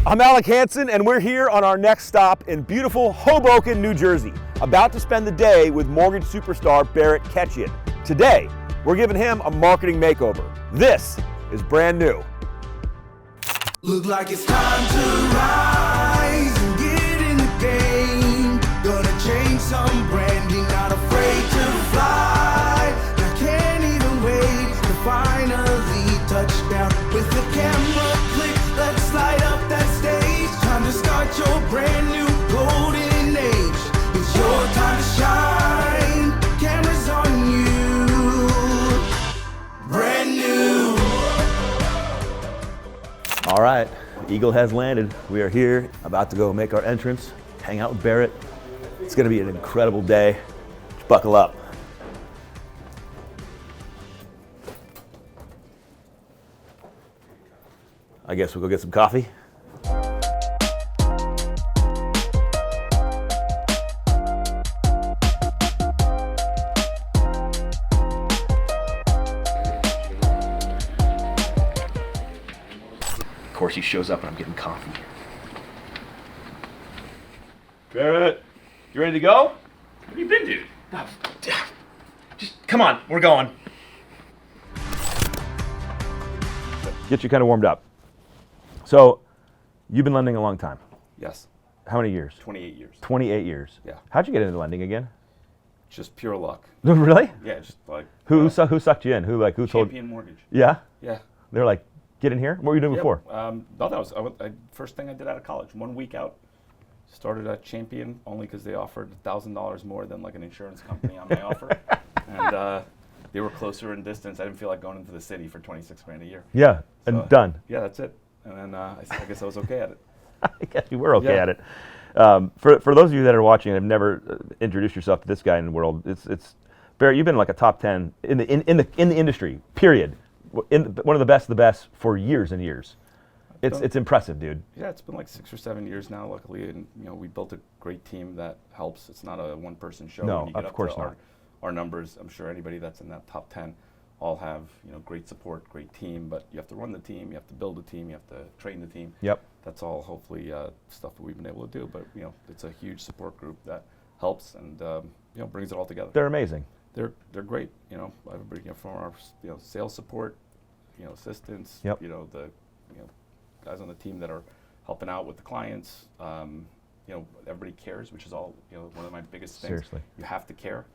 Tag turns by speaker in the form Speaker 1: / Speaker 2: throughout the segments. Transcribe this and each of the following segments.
Speaker 1: I'm Alec Hansen, and we're here on our next stop in beautiful Hoboken, New Jersey, about to spend the day with mortgage superstar Barrett Ketchian. Today, we're giving him a marketing makeover. This is brand new.
Speaker 2: Look like it's time to rise and get in the game. Gonna change some branding, not afraid to fly. I can't even wait to finally touch down with the camera click. Let's light up that stage. Time to start your brand new golden age. It's your time to shine. Cameras on you. Brand new.
Speaker 1: All right, Eagle has landed. We are here, about to go make our entrance, hang out with Barrett. It's gonna be an incredible day. Just buckle up. I guess we'll go get some coffee. Of course, he shows up and I'm getting coffee. Barrett, you ready to go?
Speaker 3: Where have you been, dude? Just come on, we're going.
Speaker 1: Get you kind of warmed up. So, you've been lending a long time.
Speaker 3: Yes,
Speaker 1: How many years?
Speaker 3: 28 years.
Speaker 1: 28 years.
Speaker 3: Yeah.
Speaker 1: How'd you get into lending again?
Speaker 3: Just pure luck.
Speaker 1: Really?
Speaker 3: Yeah, just like
Speaker 1: Who sucked you in? Who told?
Speaker 3: Champion Mortgage.
Speaker 1: Yeah.
Speaker 3: Yeah.
Speaker 1: They're like, get in here. What were you doing before?
Speaker 3: First thing I did out of college. 1 week out, started at Champion only because they offered $1,000 more than like an insurance company on my offer, and they were closer in distance. I didn't feel like going into the city for 26 grand a year.
Speaker 1: Yeah, and
Speaker 3: So,
Speaker 1: done.
Speaker 3: Yeah, that's it. And then I guess I was okay at it.
Speaker 1: I guess you were okay
Speaker 3: Yeah.
Speaker 1: at it. For those of you that are watching and have never introduced yourself to this guy in the world, it's Barrett. You've been like a top 10 in the industry. Period. One of the best for years and years. It's impressive, dude.
Speaker 3: Yeah, it's been like 6 or 7 years now, luckily, and we built a great team that helps. It's not a one-person show.
Speaker 1: No,
Speaker 3: When you get
Speaker 1: of
Speaker 3: up
Speaker 1: course
Speaker 3: to
Speaker 1: not.
Speaker 3: Our numbers, I'm sure anybody that's in that top 10 all have great support, great team, but you have to run the team, you have to build the team, you have to train the team.
Speaker 1: Yep.
Speaker 3: That's all hopefully stuff that we've been able to do, but it's a huge support group that helps and brings it all together.
Speaker 1: They're amazing.
Speaker 3: They're great. Everybody from our sales support, assistants.
Speaker 1: Yep.
Speaker 3: The guys on the team that are helping out with the clients. Everybody cares, which is all one of my biggest things.
Speaker 1: Seriously.
Speaker 3: You have to care.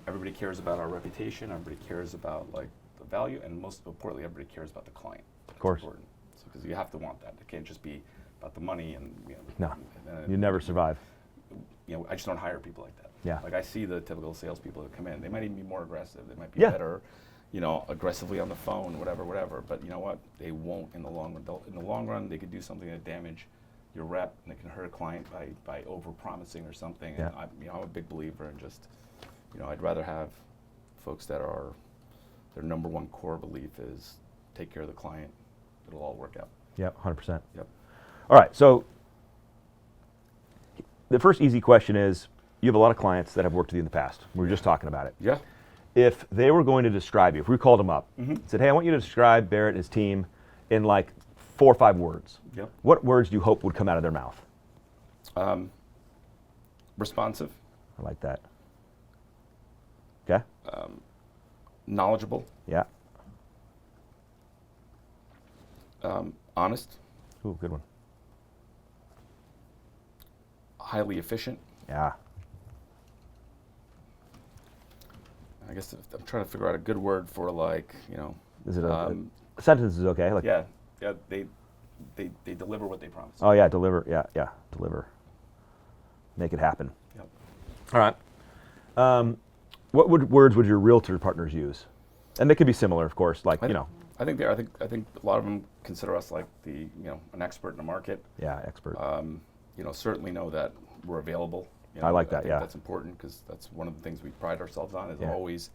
Speaker 3: Everybody cares about our reputation. Everybody cares about like the value, and most importantly, everybody cares about the client.
Speaker 1: Of course.
Speaker 3: Important. So because you have to want that. It can't just be about the money and
Speaker 1: No, you never survive.
Speaker 3: I just don't hire people like that.
Speaker 1: Yeah.
Speaker 3: Like I see the typical salespeople that come in. They might even be more aggressive. They might be
Speaker 1: Yeah.
Speaker 3: better, aggressively on the phone, whatever. But you know what? They won't in the long run. In the long run, they could do something to damage your rep, and they can hurt a client by over-promising or something.
Speaker 1: Yeah.
Speaker 3: And I'm a big believer in just, I'd rather have folks that are, their number one core belief is take care of the client. It'll all work out.
Speaker 1: Yep, 100%.
Speaker 3: Yep.
Speaker 1: All right, so the first easy question is, you have a lot of clients that have worked with you in the past. We were just talking about it.
Speaker 3: Yeah.
Speaker 1: If they were going to describe you, if we called them up, said, hey, I want you to describe Barrett and his team in like 4 or 5 words.
Speaker 3: Yep.
Speaker 1: What words do you hope would come out of their mouth?
Speaker 3: Responsive,
Speaker 1: I like that. Okay?
Speaker 3: knowledgeable,
Speaker 1: Yeah.
Speaker 3: honest,
Speaker 1: Ooh, good one.
Speaker 3: highly efficient.
Speaker 1: Yeah.
Speaker 3: I guess I'm trying to figure out a good word for
Speaker 1: Is it a sentence is okay? Like,
Speaker 3: yeah, they deliver what they promise.
Speaker 1: oh yeah, deliver. Yeah, deliver. Make it happen.
Speaker 3: Yep.
Speaker 1: All right. What words would your realtor partners use? And they could be similar, of course. Like,
Speaker 3: I think I think a lot of them consider us like an expert in the market.
Speaker 1: Yeah, expert.
Speaker 3: Certainly know that we're available.
Speaker 1: I like that,
Speaker 3: think
Speaker 1: yeah.
Speaker 3: That's important because that's one of the things we pride ourselves on is
Speaker 1: Yeah.
Speaker 3: always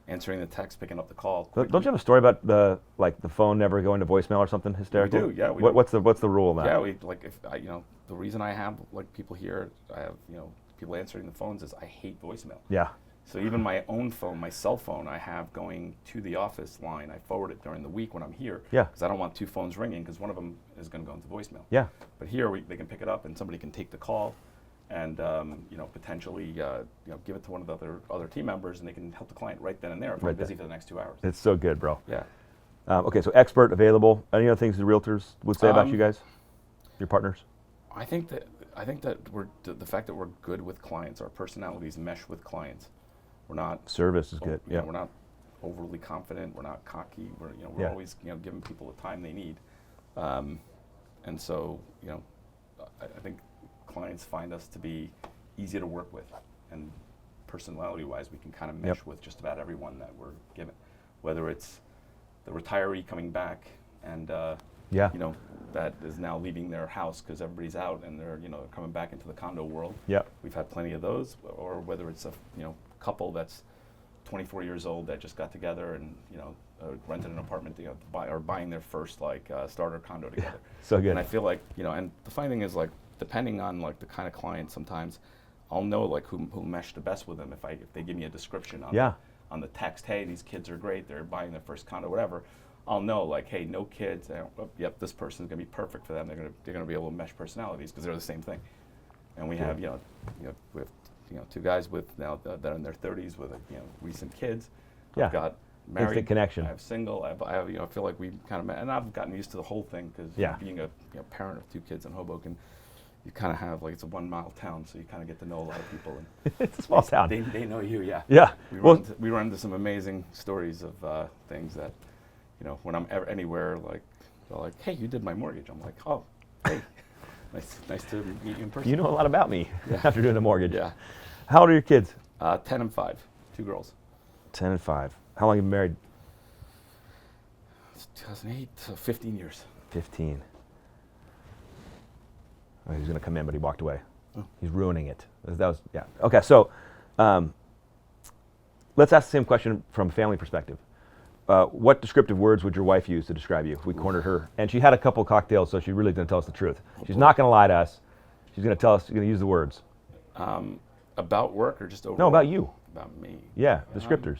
Speaker 3: answering the text, picking up the call.
Speaker 1: Don't you have a story about the phone never going to voicemail or something hysterical?
Speaker 3: We do, yeah.
Speaker 1: What's the rule on that?
Speaker 3: Yeah, the reason I have people here, I have people answering the phones is I hate voicemail.
Speaker 1: Yeah.
Speaker 3: So even my own phone, my cell phone, I have going to the office line. I forward it during the week when I'm here.
Speaker 1: Yeah.
Speaker 3: Because I don't want two phones ringing because one of them is going to go into voicemail.
Speaker 1: Yeah.
Speaker 3: But here they can pick it up and somebody can take the call, and potentially give it to one of the other team members, and they can help the client right then and there if
Speaker 1: Right
Speaker 3: I'm busy
Speaker 1: there.
Speaker 3: for the next 2 hours.
Speaker 1: It's so good, bro.
Speaker 3: Yeah.
Speaker 1: Okay, so expert, available. Any other things the realtors would say about you guys? Your partners?
Speaker 3: I think that the fact that we're good with clients, our personalities mesh with clients. We're not
Speaker 1: Service is good. Yeah.
Speaker 3: We're not overly confident. We're not cocky. We're
Speaker 1: Yeah.
Speaker 3: always giving people the time they need, and so I think clients find us to be easy to work with, and personality-wise, we can kind of mesh
Speaker 1: Yep.
Speaker 3: with just about everyone that we're given, whether it's the retiree coming back and
Speaker 1: Yeah.
Speaker 3: that is now leaving their house because everybody's out and they're coming back into the condo world.
Speaker 1: Yeah.
Speaker 3: We've had plenty of those, or whether it's a couple that's 24 years old that just got together and rented an apartment or buying their first starter condo together.
Speaker 1: So good.
Speaker 3: And I feel like and the funny thing is depending on the kind of client, sometimes I'll know who mesh the best with them if they give me a description on
Speaker 1: Yeah.
Speaker 3: on the text. Hey, these kids are great. They're buying their first condo, whatever. I'll know hey, no kids. Yep, this person's gonna be perfect for them. They're gonna be able to mesh personalities because they're the same thing. And we have we have two guys with now that are in their 30s with recent kids.
Speaker 1: Yeah.
Speaker 3: I've got married.
Speaker 1: Instant connection.
Speaker 3: I have single. I have I feel like we kind of met, and I've gotten used to the whole thing because
Speaker 1: Yeah.
Speaker 3: being a parent of two kids in Hoboken, you kind of have it's a 1 mile town, so you kind of get to know a lot of people. And
Speaker 1: It's a small town.
Speaker 3: They know you, yeah.
Speaker 1: Yeah. Well,
Speaker 3: We run into some amazing stories of things that, when I'm anywhere, they're like, hey, you did my mortgage. I'm like, oh, hey, nice to meet you in person.
Speaker 1: you know a lot about me after doing the mortgage.
Speaker 3: Yeah.
Speaker 1: How old are your kids?
Speaker 3: 10 and 5, 2 girls.
Speaker 1: 10 and 5. How long have you been married?
Speaker 3: It's 2008, so 15 years.
Speaker 1: 15. Oh, he was going to come in, but he walked away.
Speaker 3: Oh.
Speaker 1: He's ruining it. That was, yeah. Okay, so let's ask the same question from a family perspective. What descriptive words would your wife use to describe you? We cornered her. And she had a couple cocktails, so she really didn't tell us the truth. She's not going to lie to us. She's going to tell us, she's going to use the words.
Speaker 3: About work or just overall?
Speaker 1: No, about you.
Speaker 3: About me.
Speaker 1: Yeah, descriptors.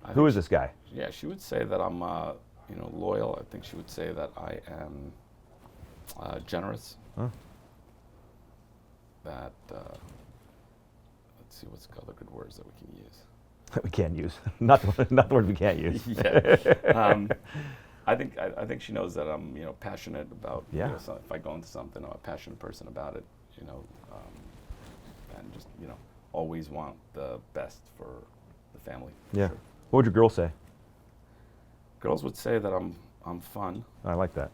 Speaker 3: I
Speaker 1: Who
Speaker 3: think
Speaker 1: is this guy?
Speaker 3: Yeah, she would say that I'm, loyal. I think she would say that I am generous.
Speaker 1: Huh?
Speaker 3: That let's see, what's the other good words that we can use?
Speaker 1: That we can't use. not the word we can't use.
Speaker 3: Yeah. I think she knows that I'm passionate about.
Speaker 1: Yeah.
Speaker 3: So if I go into something, I'm a passionate person about it. And just always want the best for the family. for
Speaker 1: Yeah.
Speaker 3: sure.
Speaker 1: What would your girl say?
Speaker 3: Girls would say that I'm fun.
Speaker 1: I like that.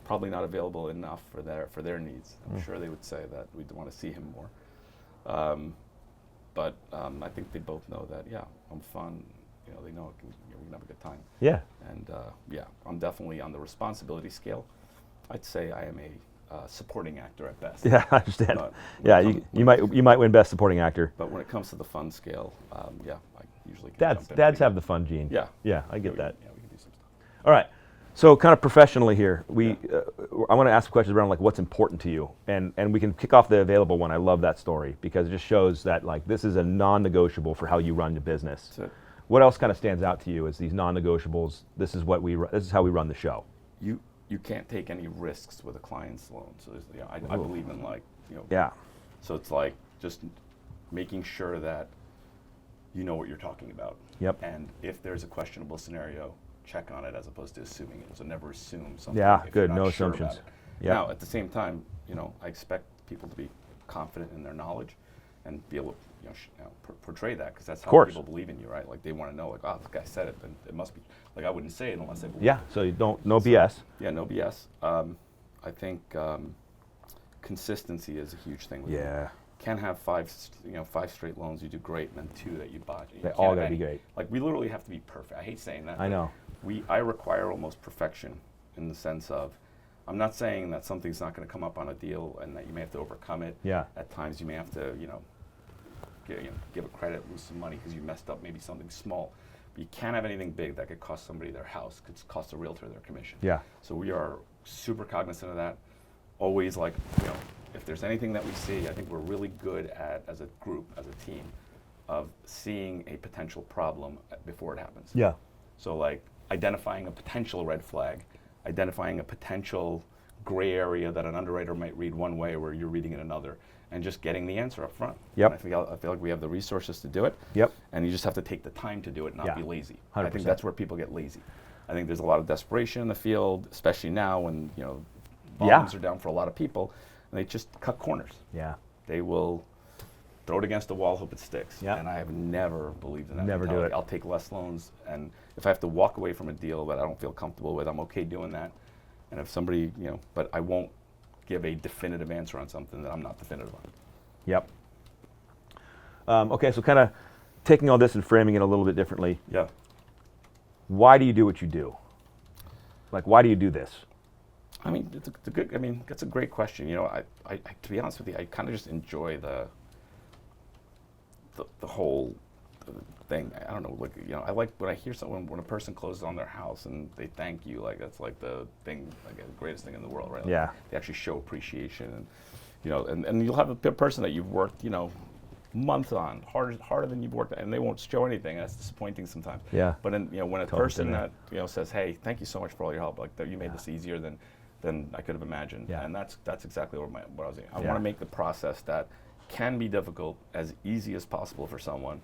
Speaker 3: Probably not available enough for their needs. I'm sure they would say that we'd want to see him more. But I think they both know that, yeah, I'm fun. They know we can have a good time.
Speaker 1: Yeah.
Speaker 3: And I'm definitely on the responsibility scale. I'd say I am a supporting actor at best.
Speaker 1: Yeah, I understand.
Speaker 3: But
Speaker 1: Yeah,
Speaker 3: when it
Speaker 1: you might win Best Supporting Actor.
Speaker 3: But when it comes to the fun scale, I usually can
Speaker 1: Dads
Speaker 3: jump in.
Speaker 1: dads have the fun gene.
Speaker 3: Yeah.
Speaker 1: Yeah, I get
Speaker 3: we-
Speaker 1: that.
Speaker 3: Yeah, we can do some stuff.
Speaker 1: All right. So kind of professionally here, I want to ask questions around what's important to you, and we can kick off the available one. I love that story because it just shows that this is a non-negotiable for how you run the business.
Speaker 3: That's it.
Speaker 1: What else kind of stands out to you as these non-negotiables? This is how we run the show.
Speaker 3: You can't take any risks with a client's loan. So I believe in
Speaker 1: Yeah.
Speaker 3: So it's just making sure that you know what you're talking about.
Speaker 1: Yep.
Speaker 3: And if there's a questionable scenario, check on it as opposed to assuming it. So never assume something.
Speaker 1: Yeah,
Speaker 3: if
Speaker 1: good.
Speaker 3: you're not
Speaker 1: No
Speaker 3: sure
Speaker 1: assumptions.
Speaker 3: about it.
Speaker 1: Yep.
Speaker 3: Now, at the same time, I expect people to be confident in their knowledge and be able to portray that because that's how
Speaker 1: course.
Speaker 3: people believe in you, right? They want to know, oh, this guy said it, then it must be. I wouldn't say it unless I believe
Speaker 1: Yeah.
Speaker 3: it.
Speaker 1: So you no BS.
Speaker 3: Yeah, no BS. I think consistency is a huge thing with me.
Speaker 1: Yeah.
Speaker 3: Can't have five straight loans you do great, and then 2 that you botch. You
Speaker 1: They
Speaker 3: can't
Speaker 1: all
Speaker 3: have
Speaker 1: gotta be
Speaker 3: any.
Speaker 1: great.
Speaker 3: We literally have to be perfect. I hate saying that.
Speaker 1: I
Speaker 3: but
Speaker 1: know.
Speaker 3: I require almost perfection in the sense of, I'm not saying that something's not going to come up on a deal and that you may have to overcome it.
Speaker 1: Yeah.
Speaker 3: At times you may have to, give a credit, lose some money because you messed up maybe something small. But you can't have anything big that could cost somebody their house, could cost a realtor their commission.
Speaker 1: Yeah.
Speaker 3: So we are super cognizant of that. Always if there's anything that we see, I think we're really good at, as a group, as a team, of seeing a potential problem before it happens.
Speaker 1: Yeah.
Speaker 3: So like identifying a potential red flag, identifying a potential gray area that an underwriter might read one way where you're reading it another, and just getting the answer up front.
Speaker 1: Yep.
Speaker 3: And I feel like we have the resources to do it.
Speaker 1: Yep.
Speaker 3: And you just have to take the time to do it, not
Speaker 1: Yeah.
Speaker 3: be lazy.
Speaker 1: 100%.
Speaker 3: I think that's where people get lazy. I think there's a lot of desperation in the field, especially now when volumes are down for a lot of people, and they just cut corners.
Speaker 1: Yeah.
Speaker 3: They will throw it against the wall, hope it sticks.
Speaker 1: Yeah.
Speaker 3: And I have never believed in that.
Speaker 1: Never do
Speaker 3: mentality.
Speaker 1: it.
Speaker 3: I'll take less loans, and if I have to walk away from a deal that I don't feel comfortable with, I'm okay doing that. And if somebody, but I won't give a definitive answer on something that I'm not definitive on.
Speaker 1: Yep. Okay, so kind of taking all this and framing it a little bit differently.
Speaker 3: Yeah.
Speaker 1: Why do you do what you do? Like, why do you do this?
Speaker 3: I mean, it's a good. I mean, that's a great question. I to be honest with you, I kind of just enjoy the whole thing. I don't know, I like when I hear someone when a person closes on their house and they thank you, like that's like the thing, like the greatest thing in the world, right? Like,
Speaker 1: Yeah.
Speaker 3: they actually show appreciation, and and you'll have a person that you've worked, months on, harder than you've worked, and they won't show anything. And that's disappointing sometimes.
Speaker 1: Yeah.
Speaker 3: But when a
Speaker 1: Totally
Speaker 3: person
Speaker 1: different.
Speaker 3: that says, "Hey, thank you so much for all your help. Like you made this easier than I could have imagined."
Speaker 1: Yeah.
Speaker 3: And that's exactly what I was saying. I
Speaker 1: Yeah.
Speaker 3: want to make the process that can be difficult as easy as possible for someone,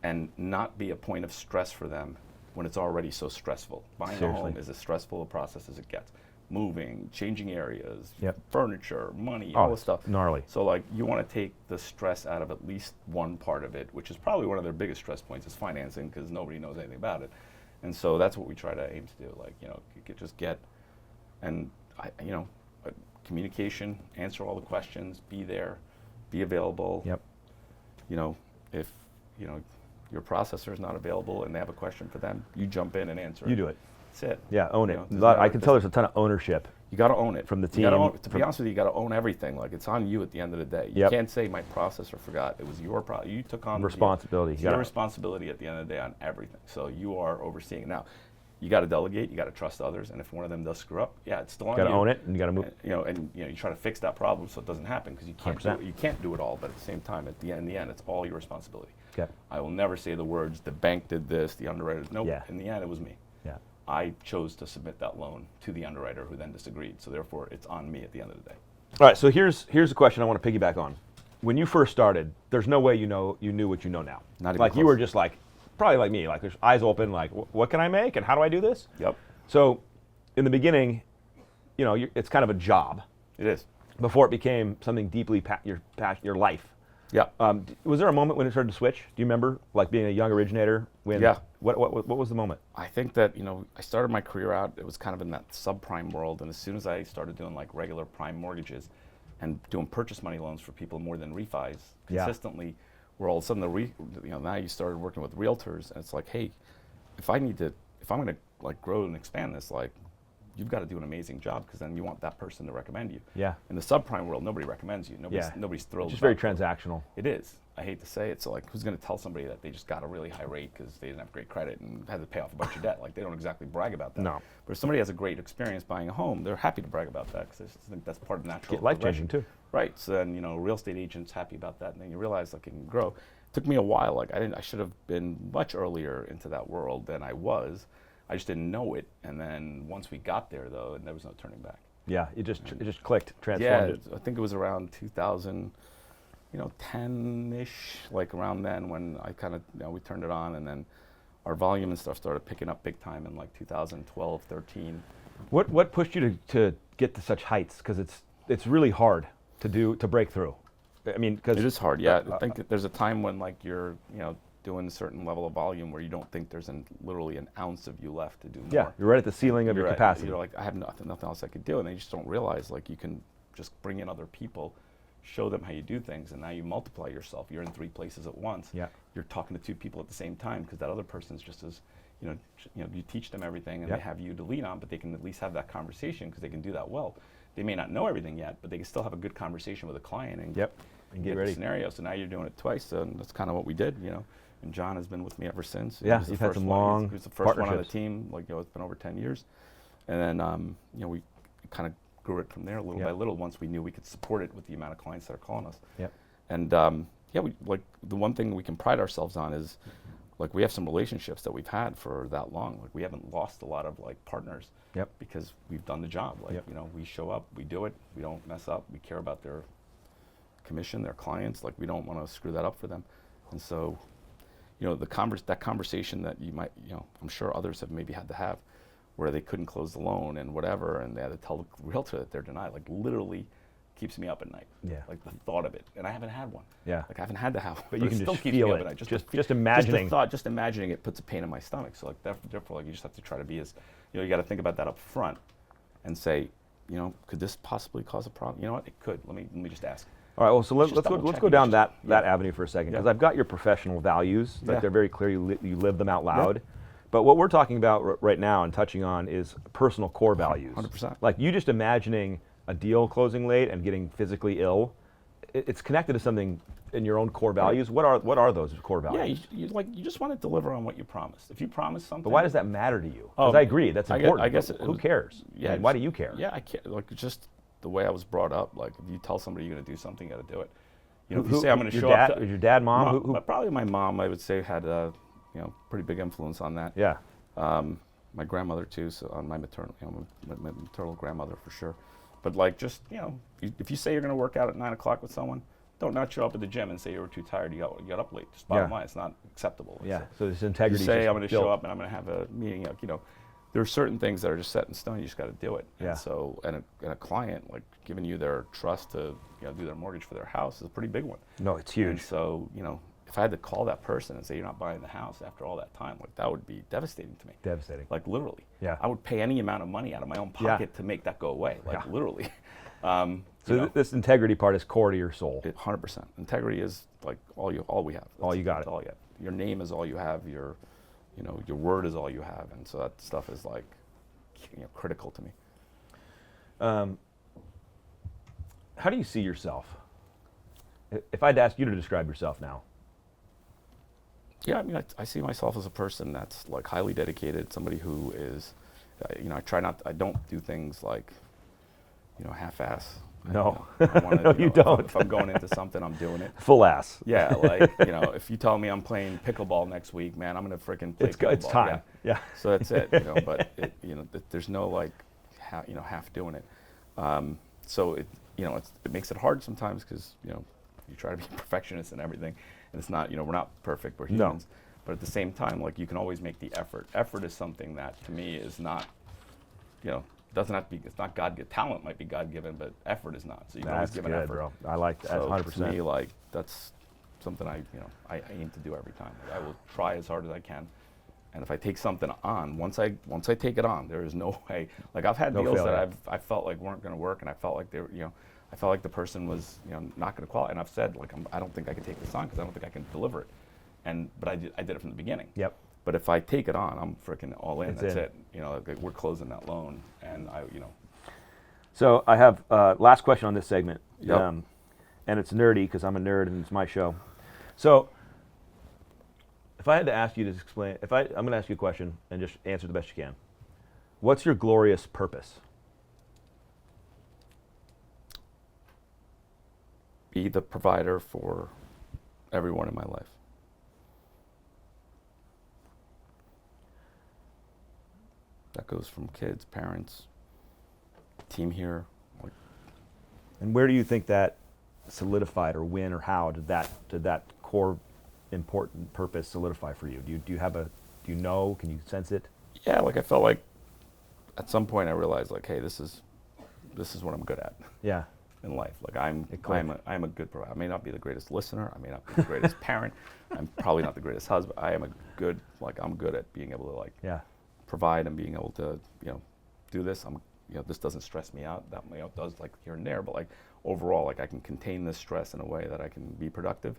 Speaker 3: and not be a point of stress for them when it's already so stressful. Buying a home
Speaker 1: Seriously.
Speaker 3: is as stressful a process as it gets. Moving, changing areas,
Speaker 1: Yep.
Speaker 3: furniture, money,
Speaker 1: Oh,
Speaker 3: all this
Speaker 1: it's
Speaker 3: stuff.
Speaker 1: gnarly.
Speaker 3: So like you want to take the stress out of at least one part of it, which is probably one of their biggest stress points is financing, because nobody knows anything about it. And so that's what we try to aim to do. Like, you could just get, and communication, answer all the questions, be there, be available.
Speaker 1: Yep.
Speaker 3: If your processor is not available and they have a question for them, you jump in and answer.
Speaker 1: You do it.
Speaker 3: That's it.
Speaker 1: Yeah, own it.
Speaker 3: there's not
Speaker 1: I
Speaker 3: a-
Speaker 1: can tell there's a ton of ownership.
Speaker 3: You got to own it
Speaker 1: From the
Speaker 3: You gotta
Speaker 1: team,
Speaker 3: own- to be
Speaker 1: from-
Speaker 3: honest with you, you got to own everything. Like it's on you at the end of the day. You
Speaker 1: Yep.
Speaker 3: can't say my processor forgot. It was your you took on the deal.
Speaker 1: Responsibility.
Speaker 3: It's
Speaker 1: You
Speaker 3: your
Speaker 1: gotta-
Speaker 3: responsibility at the end of the day on everything. So you are overseeing it. Now. You got to delegate. You got to trust others. And if one of them does screw up, yeah, it's still on you.
Speaker 1: Got to own it, and you got to move.
Speaker 3: You try to fix that problem so it doesn't happen, because you can't
Speaker 1: 100%.
Speaker 3: you can't do it all. But at the same time, in the end, it's all your responsibility.
Speaker 1: Okay.
Speaker 3: I will never say the words, the bank did this, the underwriters. Nope.
Speaker 1: Yeah.
Speaker 3: In the end, it was me.
Speaker 1: Yeah.
Speaker 3: I chose to submit that loan to the underwriter, who then disagreed. So therefore, it's on me at the end of the day.
Speaker 1: All right. So here's a question I want to piggyback on. When you first started, there's no way you knew what you know now.
Speaker 3: Not even
Speaker 1: like you
Speaker 3: close.
Speaker 1: were just like, probably like me, like there's eyes open, like what can I make and how do I do this?
Speaker 3: Yep.
Speaker 1: So, in the beginning, it's kind of a job
Speaker 3: It is.
Speaker 1: before it became something deeply your life.
Speaker 3: Yeah.
Speaker 1: Was there a moment when it started to switch? Do you remember, like being a young originator? When?
Speaker 3: Yeah.
Speaker 1: What was the moment?
Speaker 3: I think that, I started my career out, it was kind of in that subprime world. And as soon as I started doing like regular prime mortgages and doing purchase money loans for people more than refis
Speaker 1: Yeah.
Speaker 3: consistently, where all of a sudden now you started working with realtors, and it's like, hey, if I'm going to like grow and expand this, like you've got to do an amazing job, because then you want that person to recommend you.
Speaker 1: Yeah.
Speaker 3: In the subprime world, nobody recommends you.
Speaker 1: Yeah.
Speaker 3: Nobody's thrilled.
Speaker 1: Just very
Speaker 3: about it.
Speaker 1: transactional.
Speaker 3: It is. I hate to say it. So like, who's going to tell somebody that they just got a really high rate because they didn't have great credit and had to pay off a bunch of debt? Like, they don't exactly brag about that.
Speaker 1: No.
Speaker 3: But if somebody has a great experience buying a home, they're happy to brag about that, because I just think that's part of natural
Speaker 1: Get life-changing,
Speaker 3: progression.
Speaker 1: too.
Speaker 3: Right. So then, real estate agents happy about that, and then you realize like it can grow. It took me a while. Like I should have been much earlier into that world than I was. I just didn't know it. And then once we got there, though, and there was no turning back.
Speaker 1: Yeah, it just clicked, transformed
Speaker 3: Yeah,
Speaker 1: it.
Speaker 3: I think it was around 2010-ish, like around then, when I kind of, we turned it on, and then our volume and stuff started picking up big time in like 2012, 13.
Speaker 1: What pushed you to get to such heights? Because it's really hard to break through. I mean, because
Speaker 3: It is hard, yeah. I think that there's a time when like you're, doing a certain level of volume where you don't think there's literally an ounce of you left to do more.
Speaker 1: yeah, you're right at the ceiling of
Speaker 3: You're
Speaker 1: your
Speaker 3: right.
Speaker 1: capacity.
Speaker 3: You're like, I have nothing else I could do, and they just don't realize like you can just bring in other people, show them how you do things, and now you multiply yourself. You're in 3 places at once.
Speaker 1: Yeah.
Speaker 3: You're talking to 2 people at the same time, because that other person's just as, you teach them everything, and
Speaker 1: Yep.
Speaker 3: they have you to lean on, but they can at least have that conversation, because they can do that well. They may not know everything yet, but they can still have a good conversation with a client and
Speaker 1: Yep. And get ready.
Speaker 3: the scenario. So now you're doing it twice, and that's kind of what we did, And John has been with me ever since.
Speaker 1: Yeah,
Speaker 3: He was the
Speaker 1: you've had
Speaker 3: first
Speaker 1: some
Speaker 3: one.
Speaker 1: long
Speaker 3: He was the first one on the
Speaker 1: partnerships.
Speaker 3: team. Like, it's been over 10 years. And then, we kind of grew it from there little
Speaker 1: Yep.
Speaker 3: by little, once we knew we could support it with the amount of clients that are calling us.
Speaker 1: Yep.
Speaker 3: And, yeah, we like the one thing we can pride ourselves on is like we have some relationships that we've had for that long. Like we haven't lost a lot of like partners.
Speaker 1: Yep.
Speaker 3: Because we've done the job. Like,
Speaker 1: Yep.
Speaker 3: you know, we show up, we do it, we don't mess up, we care about their commission, their clients. Like we don't want to screw that up for them. And so, you know, that conversation that you might, you know, I'm sure others have maybe had to have, where they couldn't close the loan and whatever, and they had to tell the realtor that they're denied, like literally keeps me up at night.
Speaker 1: Yeah.
Speaker 3: Like the thought of it. And I haven't had one.
Speaker 1: Yeah.
Speaker 3: Like I haven't had to have one.
Speaker 1: But you
Speaker 3: it
Speaker 1: can
Speaker 3: still
Speaker 1: just
Speaker 3: keeps
Speaker 1: feel
Speaker 3: me up
Speaker 1: it.
Speaker 3: at night.
Speaker 1: Just imagining.
Speaker 3: Just imagining it puts a pain in my stomach. So like therefore like you just have to try to be as, you know, you got to think about that up front and say, you know, could this possibly cause a problem? You know what? It could. Let me just ask.
Speaker 1: All right. Well, so let's
Speaker 3: Just
Speaker 1: go
Speaker 3: double-checking,
Speaker 1: down
Speaker 3: just-
Speaker 1: that
Speaker 3: yeah.
Speaker 1: avenue for a second, because
Speaker 3: Yeah.
Speaker 1: I've got your professional values. Like
Speaker 3: Yeah.
Speaker 1: they're very clear. You live them out loud. But what we're talking about right now and touching on is personal core values.
Speaker 3: 100%.
Speaker 1: Like you just imagining a deal closing late and getting physically ill. It's connected to something in your own core values. What are those core
Speaker 3: Yeah,
Speaker 1: values?
Speaker 3: you just want to deliver on what you promised. If you promise something.
Speaker 1: But why does that matter to you?
Speaker 3: Oh,
Speaker 1: Because I agree, that's
Speaker 3: I guess-
Speaker 1: important.
Speaker 3: I guess
Speaker 1: but
Speaker 3: it-
Speaker 1: who cares?
Speaker 3: Yeah.
Speaker 1: And why do you care?
Speaker 3: Yeah, I can't. Like just the way I was brought up. Like if you tell somebody you're going to do something, you got to do it. You know, if you say I'm going to
Speaker 1: your
Speaker 3: show
Speaker 1: dad,
Speaker 3: up.
Speaker 1: is your dad, mom? Who?
Speaker 3: Probably my mom. I would say had a pretty big influence on that.
Speaker 1: Yeah.
Speaker 3: My grandmother too. So on my maternal, my maternal grandmother for sure. But like just if you say you're going to work out at 9 o'clock with someone, don't not show up at the gym and say you were too tired. You got up late. Just bottom
Speaker 1: Yeah.
Speaker 3: line, it's not acceptable.
Speaker 1: Yeah.
Speaker 3: It's
Speaker 1: So this
Speaker 3: you
Speaker 1: integrity.
Speaker 3: say I'm going to show up and I'm going to have a meeting. There are certain things that are just set in stone. You just got to do it.
Speaker 1: Yeah.
Speaker 3: And so, and a client like giving you their trust to do their mortgage for their house is a pretty big one.
Speaker 1: No, it's
Speaker 3: And
Speaker 1: huge.
Speaker 3: so, if I had to call that person and say you're not buying the house after all that time, like that would be devastating to me.
Speaker 1: Devastating.
Speaker 3: Like literally.
Speaker 1: Yeah.
Speaker 3: I would pay any amount of money out of my own
Speaker 1: Yeah.
Speaker 3: pocket to make that go away. Like
Speaker 1: Yeah.
Speaker 3: literally.
Speaker 1: So this integrity part is core to your soul.
Speaker 3: 100%. Integrity is like all we have.
Speaker 1: All you got
Speaker 3: That's
Speaker 1: it.
Speaker 3: all you have. Your name is all you have. Your word is all you have. And so that stuff is like, critical to me.
Speaker 1: How do you see yourself? If I'd ask you to describe yourself now.
Speaker 3: Yeah, I mean, I see myself as a person that's like highly dedicated, somebody who is, I don't do things like, half-ass.
Speaker 1: No.
Speaker 3: I wanna,
Speaker 1: No, you don't.
Speaker 3: If I'm going into something, I'm doing it.
Speaker 1: Full ass.
Speaker 3: Yeah, like, if you tell me I'm playing pickleball next week, man, I'm going to freaking play pickleball.
Speaker 1: It's time. Yeah.
Speaker 3: So that's it, but there's no like, half doing it. So it makes it hard sometimes because, you try to be a perfectionist and everything, and it's not, we're not perfect, we're
Speaker 1: No.
Speaker 3: humans. But at the same time, like you can always make the effort. Effort is something that to me is not, doesn't have to be, it's not talent might be God-given, but effort is not. So you can always
Speaker 1: That's
Speaker 3: give
Speaker 1: good,
Speaker 3: an effort.
Speaker 1: bro. I like that.
Speaker 3: So
Speaker 1: 100%.
Speaker 3: to me, like that's something I aim to do every time. Like, I will try as hard as I can, and if I take something on, once I take it on, there is no way. Like I've had
Speaker 1: No
Speaker 3: deals
Speaker 1: failure.
Speaker 3: that I felt like weren't going to work, and I felt like they were, I felt like the person was, not going to qualify, and I've said like I don't think I can take this on because I don't think I can deliver it, but I did it from the beginning.
Speaker 1: Yep.
Speaker 3: But if I take it on, I'm freaking all in.
Speaker 1: It's
Speaker 3: That's
Speaker 1: in.
Speaker 3: it. Like, we're closing that loan, and
Speaker 1: So I have last question on this segment.
Speaker 3: Yep.
Speaker 1: And it's nerdy because I'm a nerd and it's my show. So if I had to ask you to explain, I'm going to ask you a question and just answer the best you can. What's your glorious purpose?
Speaker 3: be the provider for everyone in my life. That goes from kids, parents, team here. Like,
Speaker 1: And where do you think that solidified, or when or how did that core important purpose solidify for you? Do you know, can you sense it?
Speaker 3: yeah, like I felt like at some point I realized like, hey, this is what I'm good at
Speaker 1: Yeah.
Speaker 3: in life. Like I'm a good provider. I may not be the greatest listener. I may not be the greatest parent. I'm probably not the greatest husband. I'm good at being able to like
Speaker 1: Yeah.
Speaker 3: provide and being able to do this. This doesn't stress me out. That does like here and there, but like overall, like I can contain this stress in a way that I can be productive,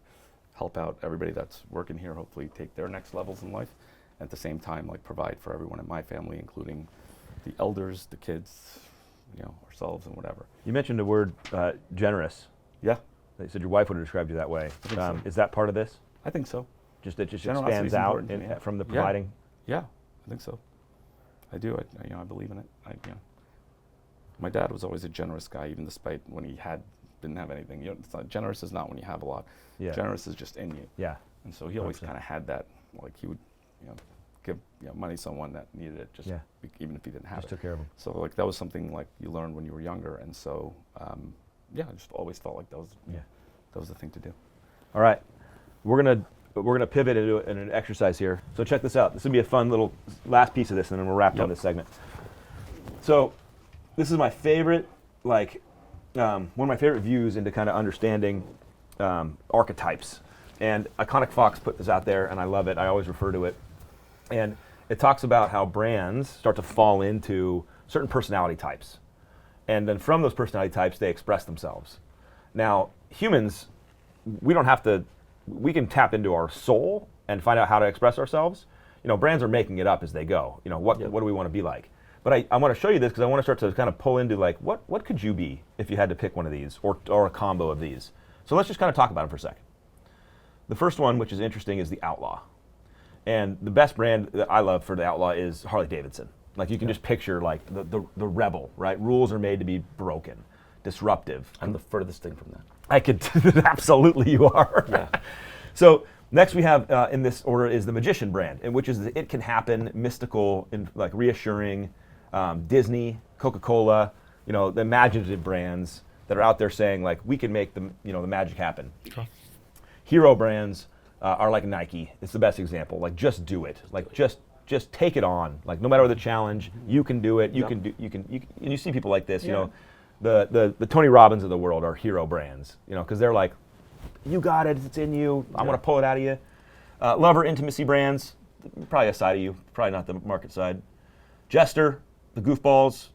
Speaker 3: help out everybody that's working here, hopefully take their next levels in life, and at the same time like provide for everyone in my family, including the elders, the kids, ourselves and whatever.
Speaker 1: You mentioned the word generous.
Speaker 3: Yeah,
Speaker 1: You said your wife would have described you that way.
Speaker 3: think so.
Speaker 1: Is that part of this?
Speaker 3: I think so.
Speaker 1: Just it just
Speaker 3: Generosity
Speaker 1: expands
Speaker 3: is
Speaker 1: out
Speaker 3: important to me, yeah.
Speaker 1: from the
Speaker 3: Yeah.
Speaker 1: providing.
Speaker 3: Yeah, I think so. I do. I believe in it. My dad was always a generous guy, even despite when he had didn't have anything. It's not, generous is not when you have a lot.
Speaker 1: Yeah.
Speaker 3: Generous is just in you.
Speaker 1: Yeah.
Speaker 3: And so he always
Speaker 1: 100%.
Speaker 3: kind of had that, like he would, give money to someone that needed it, just
Speaker 1: Yeah.
Speaker 3: even if he didn't have
Speaker 1: Just
Speaker 3: it.
Speaker 1: took care of them.
Speaker 3: So like that was something like you learned when you were younger, and so I just always felt like that was the thing to do.
Speaker 1: All right, we're gonna pivot into an exercise here. So check this out. This will be a fun little last piece of this, and then we'll wrap on this segment. So this is my favorite, one of my favorite views into kind of understanding archetypes. And Iconic Fox put this out there, and I love it. I always refer to it. And it talks about how brands start to fall into certain personality types. And then from those personality types, they express themselves. Now, humans, we can tap into our soul and find out how to express ourselves. Brands are making it up as they go. What do we want to be like? But I want to show you this because I want to start to kind of pull into what could you be if you had to pick one of these or a combo of these. So let's just kind of talk about them for a second. The first one, which is interesting, is the Outlaw. And the best brand that I love for the Outlaw is Harley Davidson. Like you can just picture like the rebel, right? Rules are made to be broken, disruptive.
Speaker 3: I'm the furthest thing from that.
Speaker 1: I could, absolutely you are.
Speaker 3: Yeah.
Speaker 1: So next we have in this order is the Magician brand, which is the It Can Happen, mystical, and like reassuring, Disney, Coca-Cola, the imaginative brands that are out there saying like we can make the magic happen.
Speaker 3: Okay.
Speaker 1: Hero brands are like Nike. It's the best example. Like just do it. Like just take it on. Like no matter the challenge, you can do it. You can do. You can. And you see people like this. The Tony Robbins of the world are hero brands. Because they're like, you got it. It's in you. I'm gonna pull it out of you. Lover intimacy brands, probably a side of you. Probably not the market side. Jester, the goofballs.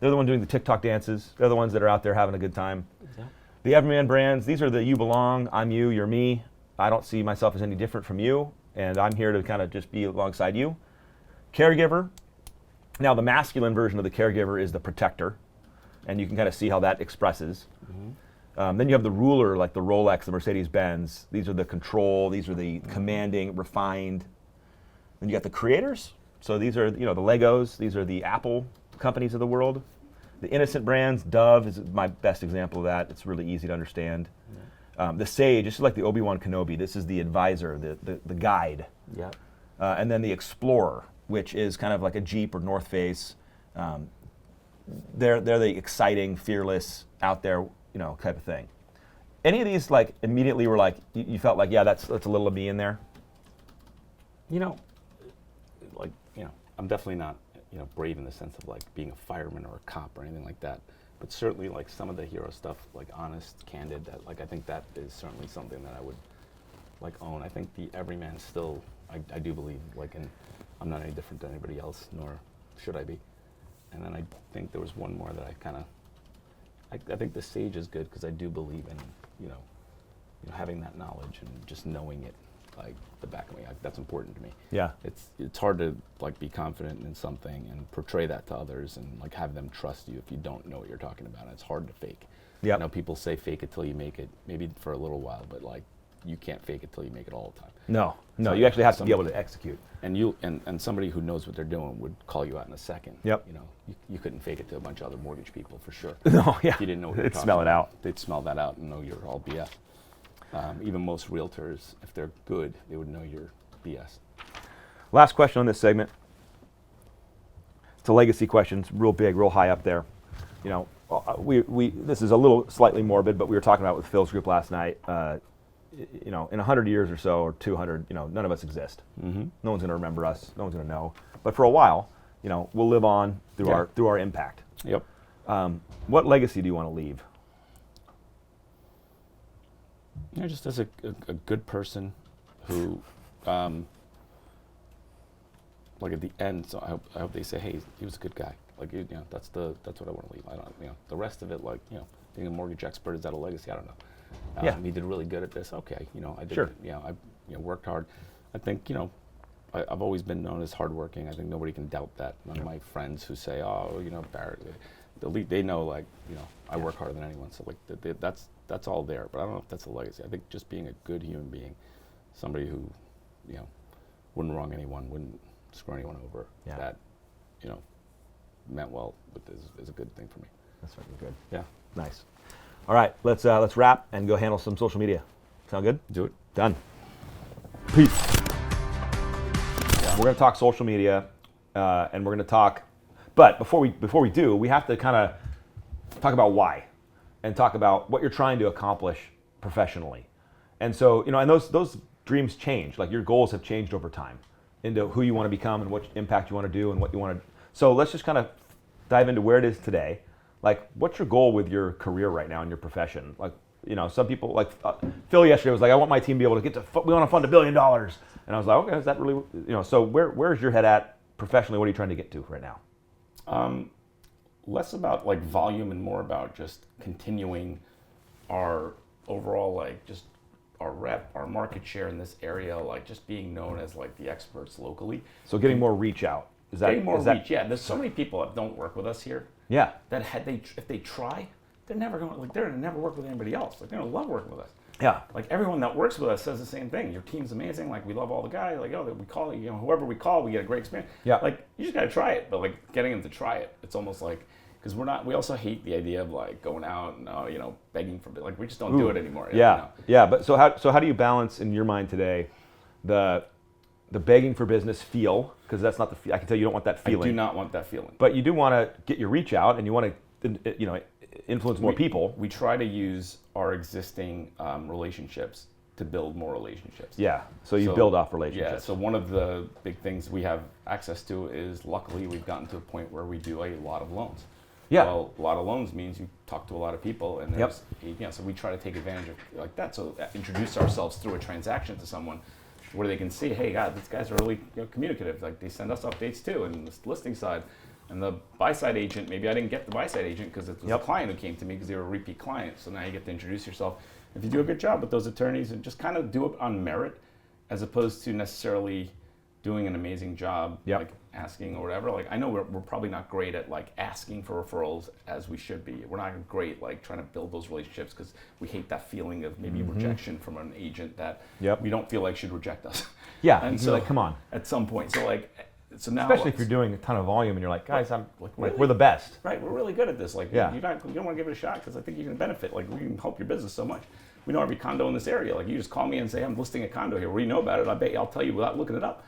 Speaker 1: They're the ones doing the TikTok dances. They're the ones that are out there having a good time.
Speaker 3: Yeah.
Speaker 1: The Everyman brands, these are the you belong, I'm you, you're me. I don't see myself as any different from you, and I'm here to kind of just be alongside you. Caregiver. Now the masculine version of the caregiver is the protector, and you can kind of see how that expresses. Mm-hmm. Then you have the ruler, like the Rolex, the Mercedes-Benz. These are the control, these are the commanding, refined. Then you got the creators. So these are the Legos, these are the Apple companies of the world. The innocent brands, Dove is my best example of that. It's really easy to understand. The Sage, this is like the Obi-Wan Kenobi. This is the advisor, the guide.
Speaker 3: Yeah.
Speaker 1: And then the Explorer, which is kind of like a Jeep or North Face. They're the exciting, fearless, out there, type of thing. Any of these like immediately were like you felt like that's a little of me in there?
Speaker 3: I'm definitely not brave in the sense of like being a fireman or a cop or anything like that. But certainly like some of the hero stuff, like honest, candid, that I think that is certainly something that I would like own. I think the everyman still, I do believe and I'm not any different than anybody else, nor should I be. And then I think there was one more that I kind of, I think the Sage is good because I do believe in, having that knowledge and just knowing it, like the back of me. That's important to me.
Speaker 1: Yeah.
Speaker 3: It's hard to like be confident in something and portray that to others and like have them trust you if you don't know what you're talking about. It's hard to fake.
Speaker 1: Yeah.
Speaker 3: People say fake it till you make it, maybe for a little while, but like you can't fake it till you make it all the time.
Speaker 1: No,
Speaker 3: So
Speaker 1: you actually have to be
Speaker 3: somebody-
Speaker 1: able to execute.
Speaker 3: And and somebody who knows what they're doing would call you out in a second.
Speaker 1: Yep.
Speaker 3: You couldn't fake it to a bunch of other mortgage people for sure.
Speaker 1: No, yeah.
Speaker 3: If you didn't know what you're
Speaker 1: They'd
Speaker 3: talking
Speaker 1: smell it
Speaker 3: about.
Speaker 1: out.
Speaker 3: They'd smell that out and know you're all BS. Even most realtors, if they're good, they would know you're BS.
Speaker 1: Last question on this segment. It's a legacy question. It's real big, real high up there. This is a little slightly morbid, but we were talking about it with Phil's group last night. In 100 years or so, or 200, none of us exist.
Speaker 3: Mm-hmm.
Speaker 1: No one's going to remember us. No one's going to know. But for a while, we'll live on through our impact.
Speaker 3: Yep.
Speaker 1: What legacy do you want to leave?
Speaker 3: Just as a good person who, like at the end, so I hope they say, hey, he was a good guy. Like, that's what I want to leave. I don't, the rest of it, like, being a mortgage expert, is that a legacy? I don't know.
Speaker 1: Yeah.
Speaker 3: He did really good at this. Okay, I did.
Speaker 1: Sure.
Speaker 3: I worked hard. I think, I've always been known as hardworking. I think nobody can doubt that. None of my friends who say, oh, Barrett, they know, like, I work harder than anyone. So, like, that's all there. But I don't know if that's a legacy. I think just being a good human being, somebody who, wouldn't wrong anyone, wouldn't screw anyone over, that, meant well is a good thing for me.
Speaker 1: That's fucking good.
Speaker 3: Yeah.
Speaker 1: Nice. All right, let's wrap and go handle some social media. Sound good?
Speaker 3: Do it.
Speaker 1: Done. Peace. We're going to talk social media, and we're going to talk. But before we do, we have to kind of talk about why, and talk about what you're trying to accomplish professionally. And so, and those dreams change. Like your goals have changed over time into who you want to become and what impact you want to do and what you want to. So let's just kind of dive into where it is today. Like, what's your goal with your career right now in your profession? Like, some people like Phil yesterday was like, I want my team to be able to we want to fund $1 billion. And I was like, okay, is that really, so where's your head at professionally? What are you trying to get to right now?
Speaker 3: Less about like volume and more about just continuing our overall, like just our market share in this area, like just being known as like the experts locally.
Speaker 1: So getting more reach out.
Speaker 3: Getting more reach, yeah. There's so many people that don't work with us here.
Speaker 1: Yeah.
Speaker 3: That if they try, they're never gonna never work with anybody else. Like they're gonna love working with us.
Speaker 1: Yeah.
Speaker 3: Like everyone that works with us says the same thing. Your team's amazing. Like we love all the guys. Like we call whoever we call, we get a great experience.
Speaker 1: Yeah.
Speaker 3: Like you just gotta try it. But like getting them to try it, it's almost like because we also hate the idea of like going out and begging for like we just don't do it anymore.
Speaker 1: Yeah. Yeah. But so how do you balance in your mind today the begging for business feel, because that's not I can tell you don't want that feeling.
Speaker 3: I do not want that feeling.
Speaker 1: But you do want to get your reach out, and you want to, influence more people.
Speaker 3: We try to use our existing relationships to build more relationships.
Speaker 1: Yeah. So you build off relationships.
Speaker 3: Yeah. So one of the big things we have access to is, luckily, we've gotten to a point where we do a lot of loans.
Speaker 1: Yeah.
Speaker 3: Well, a lot of loans means you talk to a lot of people, and there's, so we try to take advantage of like that. So introduce ourselves through a transaction to someone, where they can see, hey, God, these guys are really communicative. Like they send us updates too, and the listing side, and the buy side agent. Maybe I didn't get the buy side agent because it was a client who came to me because they were a repeat client. So now you get to introduce yourself. If you do a good job with those attorneys, and just kind of do it on merit, as opposed to necessarily doing an amazing job, like asking or whatever. Like I know we're probably not great at like asking for referrals as we should be. We're not great like trying to build those relationships because we hate that feeling of maybe rejection from an agent that we don't feel like should reject us.
Speaker 1: Yeah,
Speaker 3: and
Speaker 1: so like, come on.
Speaker 3: At some point, so now,
Speaker 1: especially if you're doing a ton of volume and you're like, guys, I'm like,
Speaker 3: really?
Speaker 1: we're the best.
Speaker 3: Right, we're really good at this. Like, you don't want to give it a shot because I think you can benefit. Like, we can help your business so much. We know every condo in this area. Like, you just call me and say, I'm listing a condo here. What do you know about it? I bet I'll tell you without looking it up.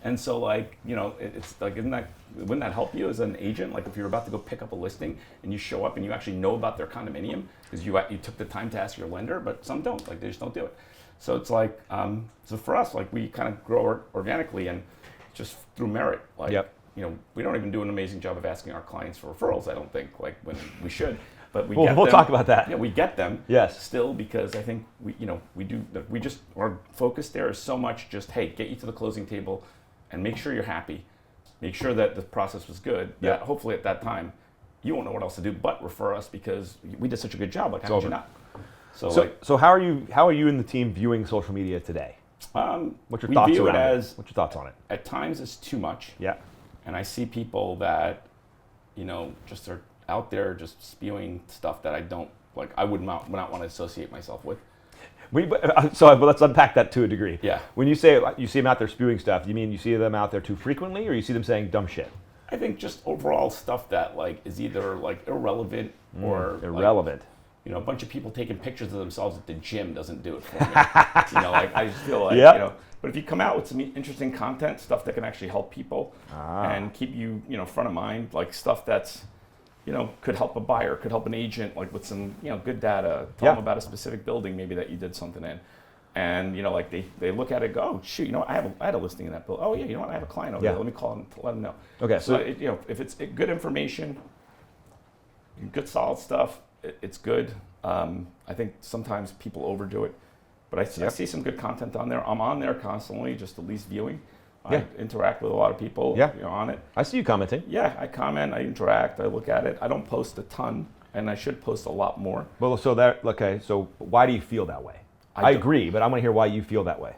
Speaker 3: And so, like, it's like, wouldn't that help you as an agent? Like, if you're about to go pick up a listing and you show up and you actually know about their condominium because you took the time to ask your lender, but some don't. Like, they just don't do it. So it's like, so for us, like, we kind of grow organically and just through merit. Like, we don't even do an amazing job of asking our clients for referrals, I don't think, like when we should. But we'll
Speaker 1: talk about that.
Speaker 3: Yeah, we get them.
Speaker 1: Yes.
Speaker 3: Still, because I think our focus there is so much just, hey, get you to the closing table and make sure you're happy. Make sure that the process was good. That hopefully at that time, you won't know what else to do but refer us because we did such a good job. Like, how did you not?
Speaker 1: So how are you and the team viewing social media today? What's your thoughts around it? What's your thoughts on it?
Speaker 3: At times it's too much.
Speaker 1: Yeah.
Speaker 3: And I see people that, just are out there just spewing stuff that I don't like. I would not want to associate myself with.
Speaker 1: So let's unpack that to a degree.
Speaker 3: Yeah.
Speaker 1: When you say you see them out there spewing stuff, you mean you see them out there too frequently, or you see them saying dumb shit?
Speaker 3: I think just overall stuff that like is either like irrelevant or
Speaker 1: irrelevant.
Speaker 3: Like, a bunch of people taking pictures of themselves at the gym doesn't do it for me. Like I just feel like But if you come out with some interesting content, stuff that can actually help people and keep you front of mind, like stuff that's could help a buyer, could help an agent, like with some good data, tell them about a specific building maybe that you did something in. And like they look at it, and go, oh shoot, I had a listing in that building. Oh yeah, I have a client over there. Let me call them to let them know.
Speaker 1: Okay,
Speaker 3: so if it's good information, good solid stuff, it's good. I think sometimes people overdo it, but I see some good content on there. I'm on there constantly, just at least viewing. I interact with a lot of people on it.
Speaker 1: I see you commenting.
Speaker 3: Yeah, I comment, I interact, I look at it. I don't post a ton, and I should post a lot more.
Speaker 1: Well, so why do you feel that way? I agree, but I want to hear why you feel that way.